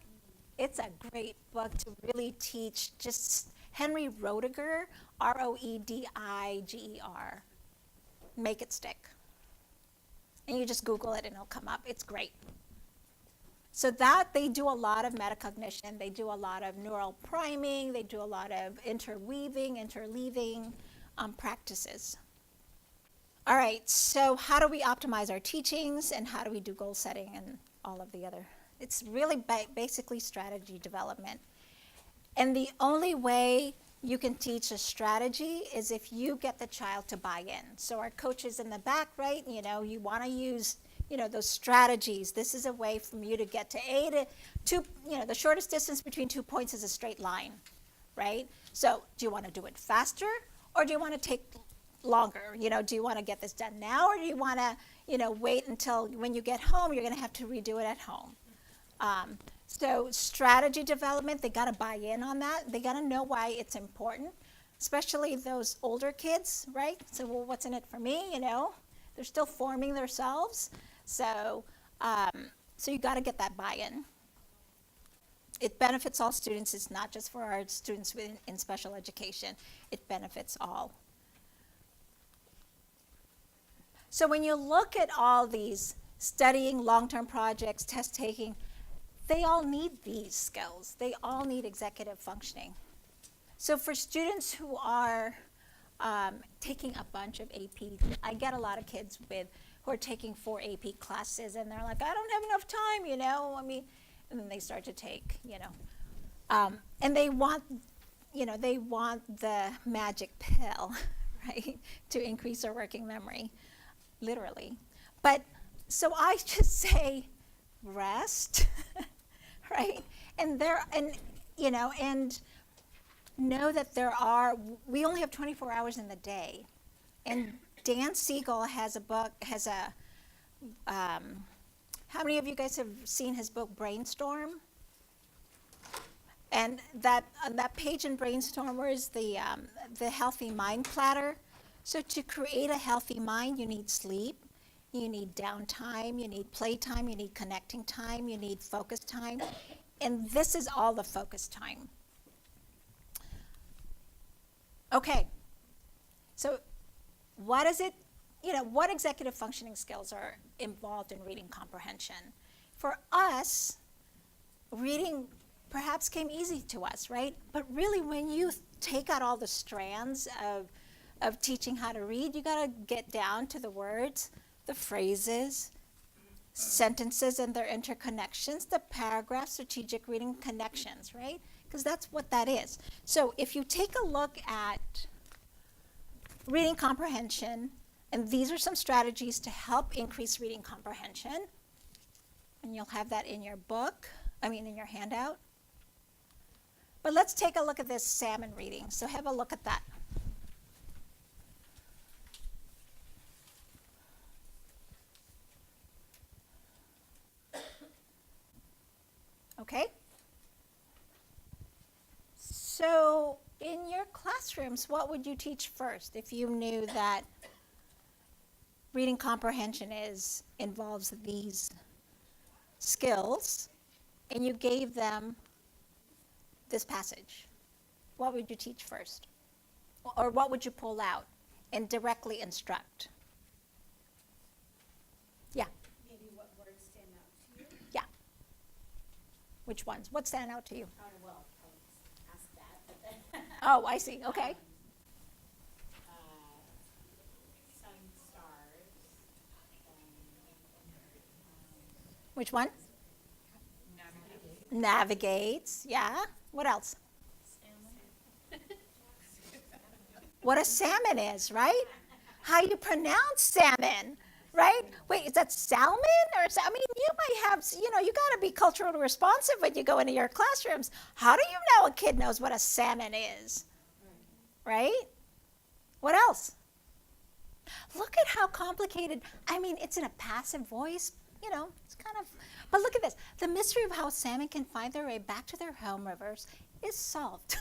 It's a great book to really teach just Henry Roediger, Roediger, Make It Stick. And you just Google it and it'll come up. It's great. So they do a lot of metacognition. They do a lot of neural priming. They do a lot of interleaving practices. All right, so how do we optimize our teachings, and how do we do goal setting and all of the other? It's really basically strategy development. And the only way you can teach a strategy is if you get the child to buy in. So our coaches in the back, right, you want to use, those strategies. This is a way from you to get to A to 2, the shortest distance between 2 points is a straight line, right? So do you want to do it faster or do you want to take longer? Do you want to get this done now or do you want to, wait until when you get home, you're going to have to redo it at home? So strategy development, they got to buy in on that. They got to know why it's important, especially those older kids, right? So, well, what's in it for me? They're still forming themselves. So, so you got to get that buy-in. It benefits all students. It's not just for our students in special education. It benefits all. So when you look at all these studying, long-term projects, test taking, they all need these skills. They all need executive functioning. So for students who are taking a bunch of AP, I get a lot of kids who are taking 4 AP classes and they're like, I don't have enough time, and then they start to take, and they want the magic pill, right, to increase their working memory, literally. But so I just say, rest, right? And know that we only have 24 hours in the day. And Dan Siegel has a book, how many of you guys have seen his book, Brainstorm? And that page in Brainstorm, where is the healthy mind platter? So to create a healthy mind, you need sleep, you need downtime, you need playtime, you need connecting time, you need focus time. And this is all the focus time. Okay, so what is it, what executive functioning skills are involved in reading comprehension? For us, reading perhaps came easy to us, right? But really when you take out all the strands of teaching how to read, you gotta get down to the words, the phrases, sentences and their interconnections, the paragraphs, strategic reading connections, right? Because that's what that is. So if you take a look at reading comprehension, and these are some strategies to help increase reading comprehension, and you'll have that in your book, in your handout. But let's take a look at this salmon reading. So have a look at that. Okay? So in your classrooms, what would you teach first if you knew that reading comprehension involves these skills and you gave them this passage? What would you teach first? Or what would you pull out and directly instruct? Yeah. Maybe what words stand out to you? Yeah. Which ones? What stand out to you? Oh, well, I'll ask that, but then. Oh, I see. Okay. Sun stars. Which one? Navigates. Yeah. What else? What a salmon is, right? How you pronounce salmon, right? Wait, is that salmon or you might have, you got to be culturally responsive when you go into your classrooms. How do you know a kid knows what a salmon is? Right? What else? Look at how complicated, it's in a passive voice, it's kind of, but look at this. The mystery of how salmon can find their way back to their home rivers is solved.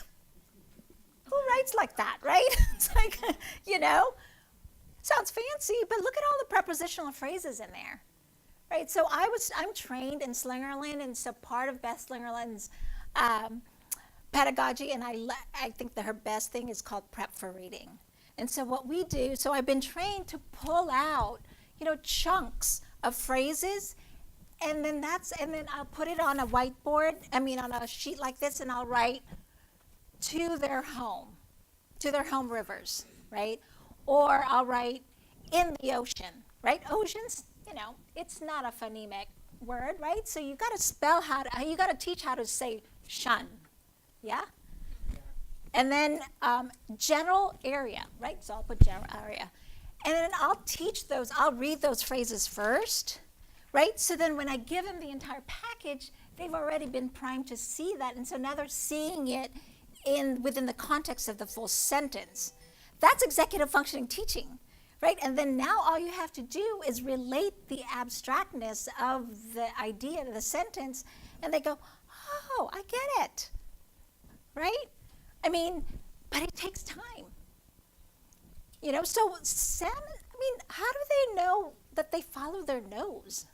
Who writes like that, right? It's like, sounds fancy, but look at all the prepositional phrases in there, right? So I'm trained in Slingerland, and so part of Beth Slingerland's pedagogy, and I think that her best thing is called prep for reading. And so what we do, so I've been trained to pull out, chunks of phrases, and then I'll put it on a whiteboard, on a sheet like this, and I'll write to their home rivers, right? Or I'll write in the ocean, right? Oceans, it's not a phonemic word, right? So you got to teach how to say shun, yeah? And then general area, right? So I'll put general area. And then I'll teach those, I'll read those phrases first, right? So then when I give them the entire package, they've already been primed to see that. And so now they're seeing it within the context of the full sentence. That's executive functioning teaching, right? And then now all you have to do is relate the abstractness of the idea to the sentence, and they go, oh, I get it, right? I mean, but it takes time. You know, so salmon, I mean, how do they know that they follow their nose,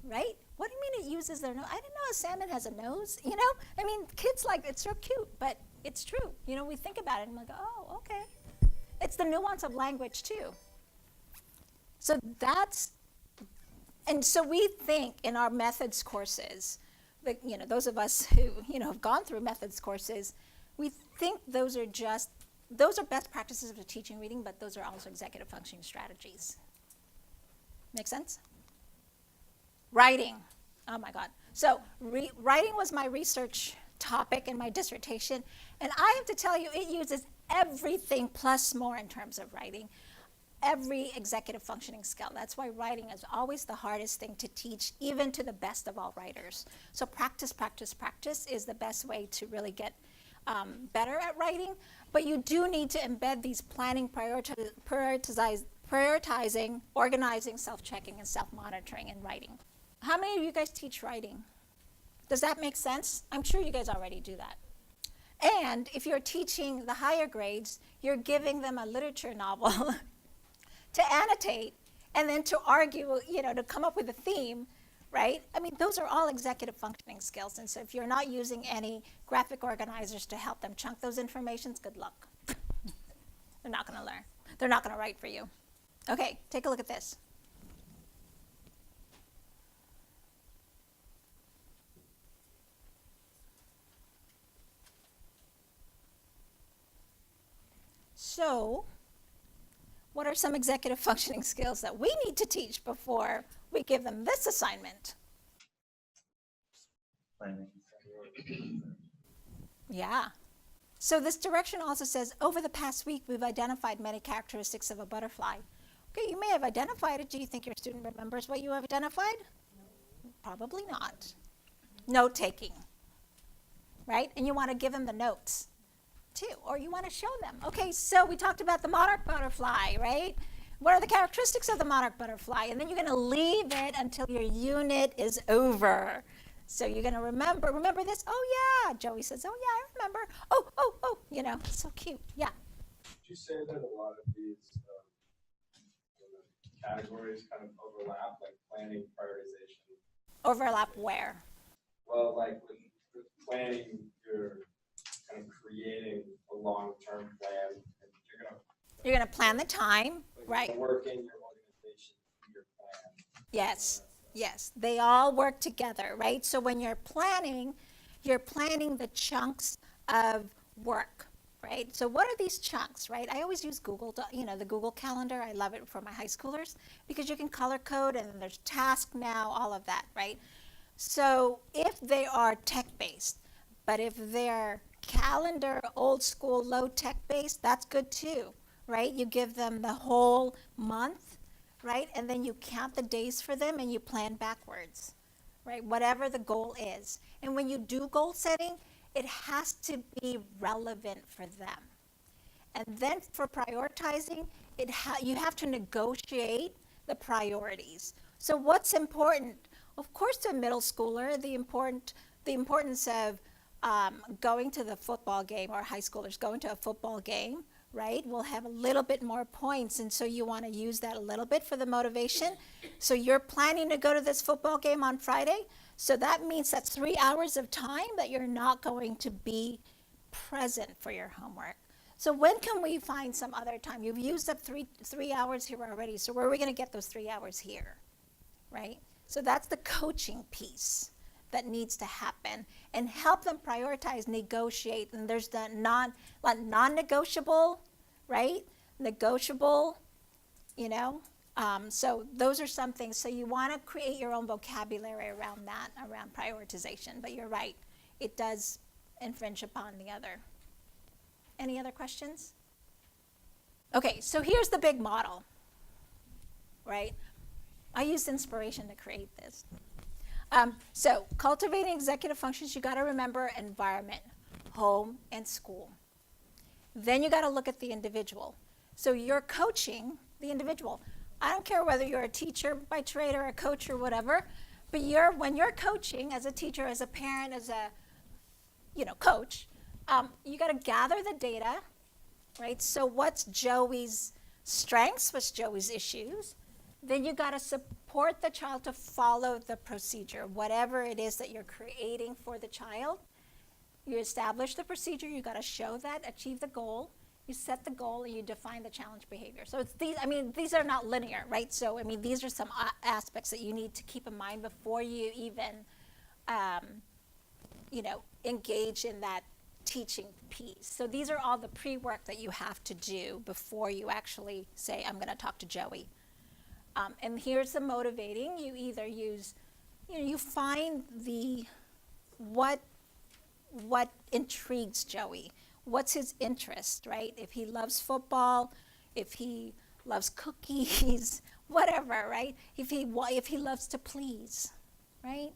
right? What do you mean it uses their nose? I didn't know a salmon has a nose, you know? I mean, kids like, it's so cute, but it's true. You know, we think about it and we go, oh, okay. It's the nuance of language too. So and so we think in our methods courses, like, you know, those of us who, you know, have gone through methods courses, we think those are best practices of teaching reading, but those are also executive functioning strategies. Make sense? Writing, oh my God. So writing was my research topic in my dissertation, and I have to tell you, it uses everything plus more in terms of writing, every executive functioning skill. That's why writing is always the hardest thing to teach, even to the best of all writers. So practice, practice, practice is the best way to really get better at writing, but you do need to embed these planning, prioritizing, organizing, self-checking, and self-monitoring in writing. How many of you guys teach writing? Does that make sense? I'm sure you guys already do that. And if you're teaching the higher grades, you're giving them a literature novel to annotate and then to argue, you know, to come up with a theme, right? I mean, those are all executive functioning skills. And so if you're not using any graphic organizers to help them chunk those informations, good luck. They're not going to learn. They're not going to write for you. Okay, take a look at this. So, what are some executive functioning skills that we need to teach before we give them this assignment? Planning. Yeah. So this direction also says, over the past week, we've identified many characteristics of a butterfly. Okay, you may have identified it. Do you think your student remembers what you have identified? No. Probably not. Note taking, right? And you want to give them the notes too, or you want to show them. Okay, so we talked about the monarch butterfly, right? What are the characteristics of the monarch butterfly? And then you're going to leave it until your unit is over. So you're going to remember this? Oh yeah, Joey says, oh yeah, I remember. Oh, you know, so cute, yeah. Did you say that a lot of these categories kind of overlap, like planning, prioritization? Overlap where? Well, like with planning, you're kind of creating a long-term plan, and you're gonna plan the time, right? Work in your organization, your plan. Yes, they all work together, right? So when you're planning the chunks of work, right? So what are these chunks, right? I always use Google, you know, the Google Calendar. I love it for my high schoolers because you can color code and there's task now, all of that, right? So if they are tech-based, but if they're calendar, old school, low tech based, that's good too, right? You give them the whole month, right? And then you count the days for them and you plan backwards, right? Whatever the goal is. And when you do goal setting, it has to be relevant for them. And then for prioritizing, you have to negotiate the priorities. So what's important? Of course, to a middle schooler, the importance of going to the football game, or high schoolers going to a football game, right, will have a little bit more points, and so you want to use that a little bit for the motivation. So you're planning to go to this football game on Friday, so that means that's 3 hours of time that you're not going to be present for your homework. So when can we find some other time? You've used up three hours here already, so where are we going to get those 3 hours here, right? So that's the coaching piece that needs to happen, and help them prioritize, negotiate. And there's the non-negotiable, right? Negotiable, you know? So those are some things. So you want to create your own vocabulary around that, around prioritization. But you're right, it does infringe upon the other. Any other questions? Okay, so here's the big model, right? I used inspiration to create this. So cultivating executive functions, you got to remember environment, home and school. Then you got to look at the individual. So you're coaching the individual. I don't care whether you're a teacher by trade or a coach or whatever, but when you're coaching as a teacher, as a parent, as a coach, you got to gather the data, right? So what's Joey's strengths? What's Joey's issues? Then you got to support the child to follow the procedure, whatever it is that you're creating for the child. You establish the procedure, you got to show that, achieve the goal, you set the goal, and you define the challenge behavior. So it's these are not linear, right? So these are some aspects that you need to keep in mind before you even, engage in that teaching piece. So these are all the pre-work that you have to do before you actually say, I'm going to talk to Joey. And here's the motivating. You either use, you find what intrigues Joey. What's his interest, right? If he loves football, if he loves cookies, whatever, right? If he loves to please, right?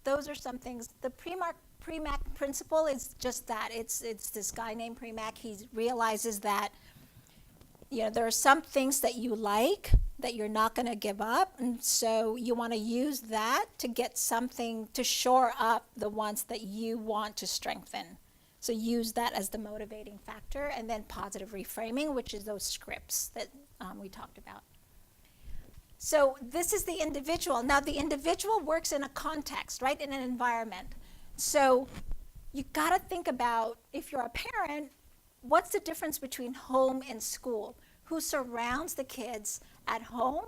Those are some things. The Premack principle is just that. It's this guy named Premack. He realizes that there are some things that you like that you're not going to give up, and so you want to use that to get something to shore up the ones that you want to strengthen. So use that as the motivating factor, and then positive reframing, which is those scripts that we talked about. So this is the individual. Now the individual works in a context, right, in an environment. So you got to think about, if you're a parent, what's the difference between home and school? Who surrounds the kids at home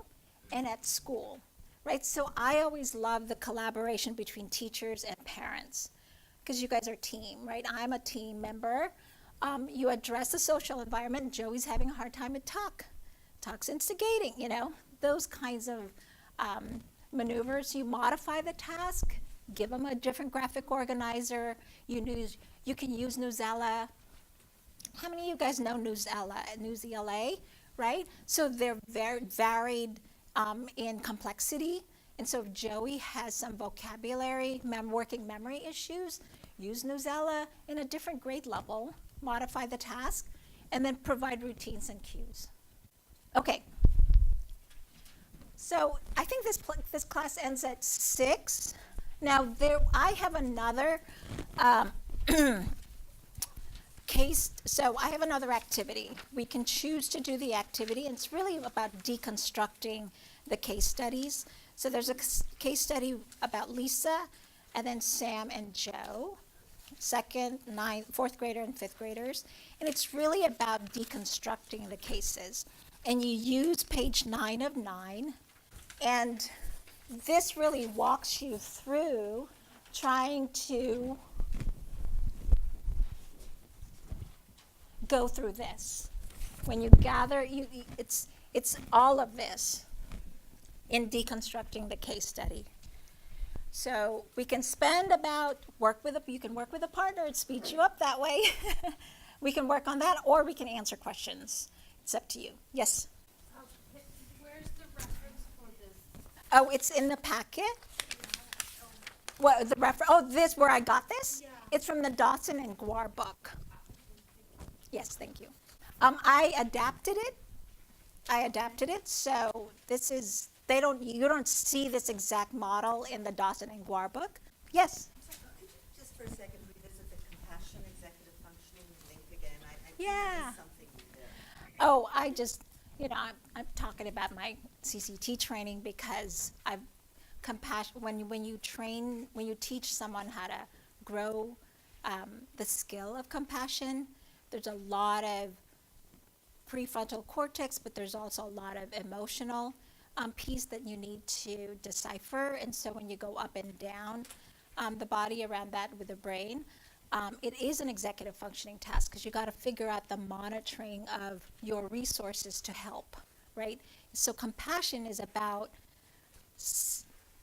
and at school, right? So I always love the collaboration between teachers and parents, because you guys are a team, right? I'm a team member. You address the social environment. Joey's having a hard time with Tuck's instigating, those kinds of maneuvers. You modify the task, give them a different graphic organizer. You can use Newsela. How many of you guys know Newsela, right? So they're very varied in complexity. And so if Joey has some vocabulary, working memory issues, use Newsela in a different grade level, modify the task, and then provide routines and cues. Okay. So I think this class ends at 6. Now I have another case, so I have another activity. We can choose to do the activity, and it's really about deconstructing the case studies. So there's a case study about Lisa, and then Sam and Joe, 2nd, 9th, 4th grader and 5th graders. And it's really about deconstructing the cases. And you use page 9 of 9. And this really walks you through trying to go through this. When you gather, it's all of this in deconstructing the case study. So we can spend you can work with a partner, it speeds you up that way. We can work on that, or we can answer questions. It's up to you. Yes? Where's the reference for this? Oh, it's in the packet. What, the reference? Oh, this, where I got this? Yeah. It's from the Dawson and Guar book. Yes, thank you. I adapted it, so this is, you don't see this exact model in the Dawson and Guar book. Yes? Could you just for a second revisit the compassion executive functioning link again? I Yeah. missed something there. Oh, I'm talking about my CCT training, because when you teach someone how to grow the skill of compassion, there's a lot of prefrontal cortex, but there's also a lot of emotional piece that you need to decipher. And so when you go up and down the body around that with the brain, it is an executive functioning task, because you got to figure out the monitoring of your resources to help, right? So compassion is about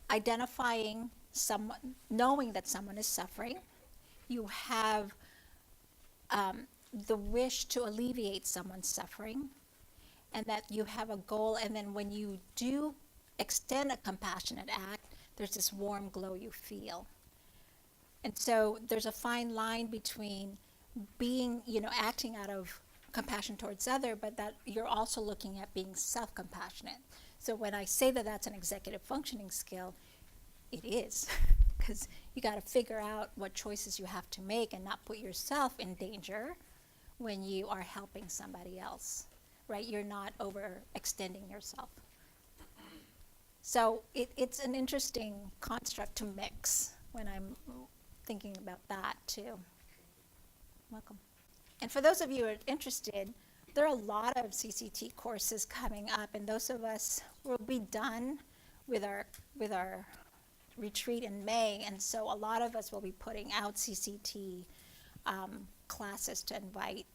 identifying someone, knowing that someone is suffering. You have the wish to alleviate someone's suffering, and that you have a goal, and then when you do extend a compassionate act, there's this warm glow you feel. And so there's a fine line between being, acting out of compassion towards other, but that you're also looking at being self-compassionate. So when I say that that's an executive functioning skill, it is, because you got to figure out what choices you have to make and not put yourself in danger when you are helping somebody else, right? You're not overextending yourself. So it's an interesting construct to mix when I'm thinking about that too. Welcome. And for those of you who are interested, there are a lot of CCT courses coming up, and those of us will be done with our retreat in May, and so a lot of us will be putting out CCT classes to invite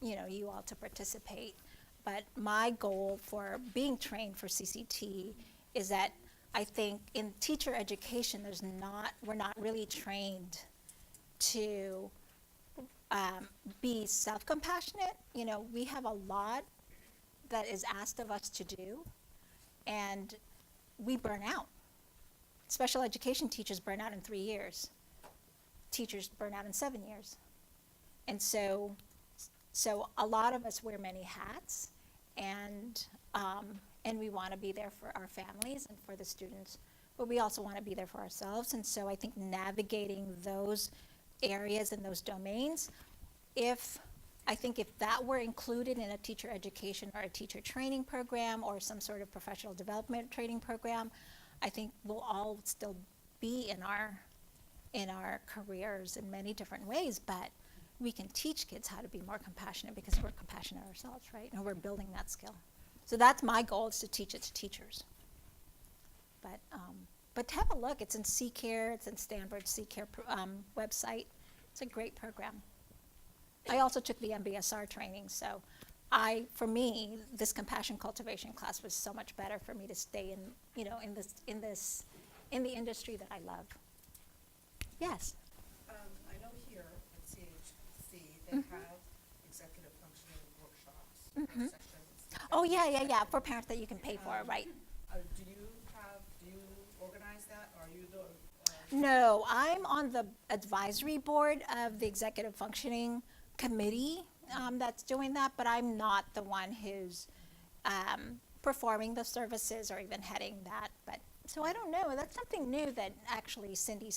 you all to participate. But my goal for being trained for CCT is that I think in teacher education, we're not really trained to be self-compassionate. We have a lot that is asked of us to do, and we burn out. Special education teachers burn out in 3 years. Teachers burn out in 7 years. And so a lot of us wear many hats, and we want to be there for our families and for the students, but we also want to be there for ourselves. And so I think navigating those areas and those domains, if that were included in a teacher education or a teacher training program or some sort of professional development training program, I think we'll all still be in our careers in many different ways, but we can teach kids how to be more compassionate because we're compassionate ourselves, right? And we're building that skill. So that's my goal, is to teach it to teachers. But have a look. It's in CCARE. It's in Stanford's CCARE website. It's a great program. I also took the MBSR training, so for me, this compassion cultivation class was so much better for me to stay in the industry that I love. Yes. I know here at CHC they have executive functioning workshops, or sessions. Oh yeah, for parents that you can pay for, right? Do you organize that, or are you the? No, I'm on the advisory board of the executive functioning committee that's doing that, but I'm not the one who's performing the services or even heading that. But so I don't know. That's something new that actually Cindy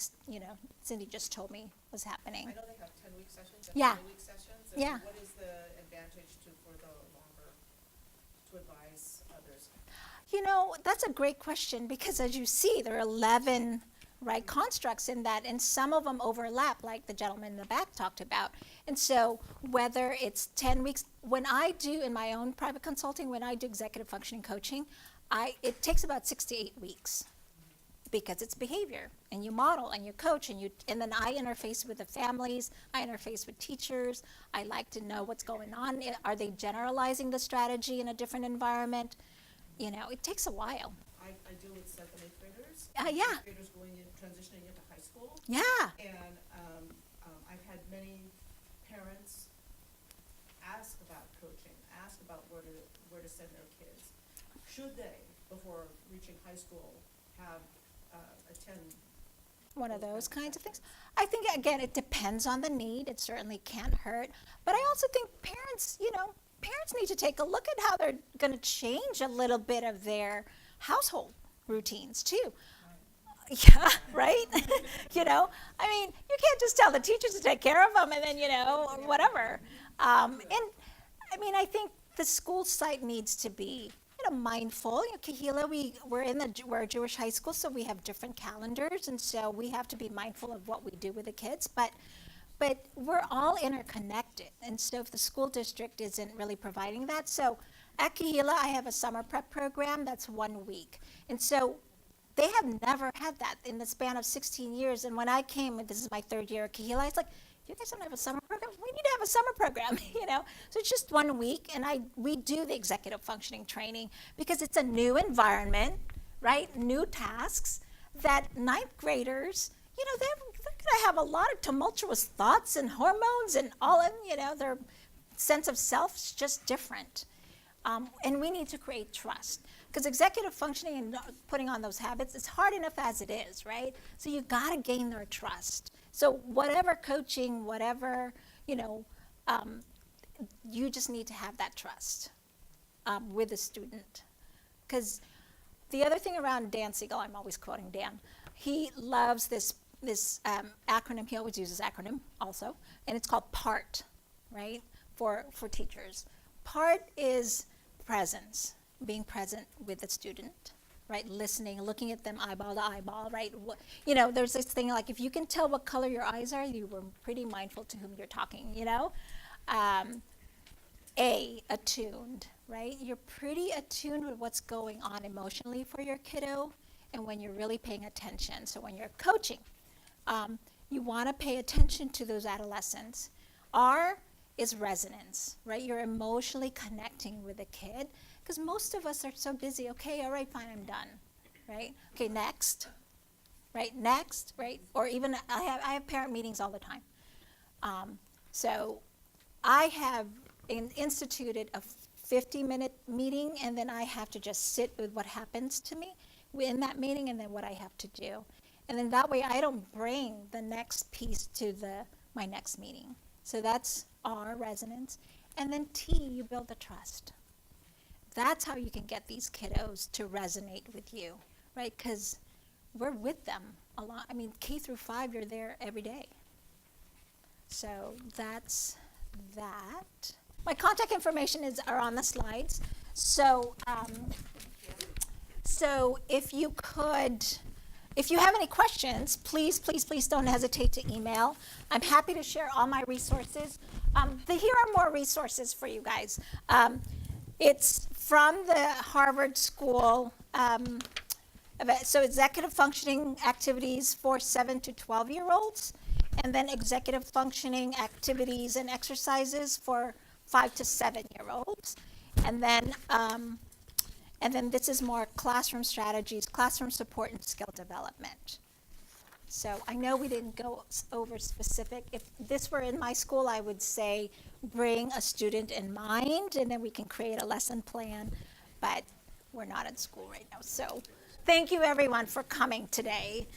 just told me was happening. I know they have 10-week sessions. Yeah. 20-week sessions. Yeah. What is the advantage for the longer to advise others? That's a great question, because as you see, there are 11 constructs in that, and some of them overlap, like the gentleman in the back talked about. And so whether it's 10 weeks, when I do in my own private consulting, when I do executive functioning coaching, it takes about 6 to 8 weeks, because it's behavior, and you model and you coach, and then I interface with the families, I interface with teachers. I like to know what's going on. Are they generalizing the strategy in a different environment? It takes a while. I deal with 7th and 8th graders. Yeah. 8th graders transitioning into high school. Yeah. And I've had many parents ask about coaching, ask about where to send their kids. Should they, before reaching high school, attend One of those kinds of things. I think, again, it depends on the need. It certainly can't hurt. But I also think parents need to take a look at how they're going to change a little bit of their household routines too. Yeah, right? You can't just tell the teachers to take care of them and then, whatever. And I think the school site needs to be, mindful. Kahila, we're a Jewish high school, so we have different calendars, and so we have to be mindful of what we do with the kids. But we're all interconnected, and so if the school district isn't really providing that, so at Kahila, I have a summer prep program that's 1 week, and so they have never had that in the span of 16 years. And when I came, and this is my 3rd year at Kahila, it's like, you guys don't have a summer program? We need to have a summer program, So it's just 1 week, and we do the executive functioning training because it's a new environment, right? New tasks that 9th graders, they're going to have a lot of tumultuous thoughts and hormones and all, their sense of self is just different. And we need to create trust. Because executive functioning and putting on those habits, it's hard enough as it is, right? So you got to gain their trust. So whatever coaching, whatever, you just need to have that trust with the student. Because the other thing around Dan Siegel, I'm always quoting Dan, he loves this acronym. He always uses acronym also, and it's called PART, right, for teachers. PART is presence, being present with the student, right, listening, looking at them eyeball to eyeball, right. There's this thing like if you can tell what color your eyes are, you were pretty mindful to whom you're talking, attuned, right? You're pretty attuned with what's going on emotionally for your kiddo and when you're really paying attention. So when you're coaching, you want to pay attention to those adolescents. R is resonance, right? You're emotionally connecting with a kid because most of us are so busy. Okay, all right, fine, I'm done, right? Okay, next, right? Next, right? Or even I have parent meetings all the time. So I have instituted a 50-minute meeting, and then I have to just sit with what happens to me in that meeting and then what I have to do. And then that way I don't bring the next piece to my next meeting. So that's R, resonance. And then T, you build the trust. That's how you can get these kiddos to resonate with you, right? Because we're with them a lot. I mean, K through 5, you're there every day. So that's that. My contact information are on the slides. So, if you have any questions, please don't hesitate to email. I'm happy to share all my resources. Here are more resources for you guys. It's from the Harvard School. So executive functioning activities for 7 to 12-year-olds, and then executive functioning activities and exercises for 5 to 7-year-olds. And then this is more classroom strategies, classroom support, and skill development. So I know we didn't go over specific. If this were in my school, I would say bring a student in mind, and then we can create a lesson plan. But we're not in school right now. So thank you, everyone, for coming today.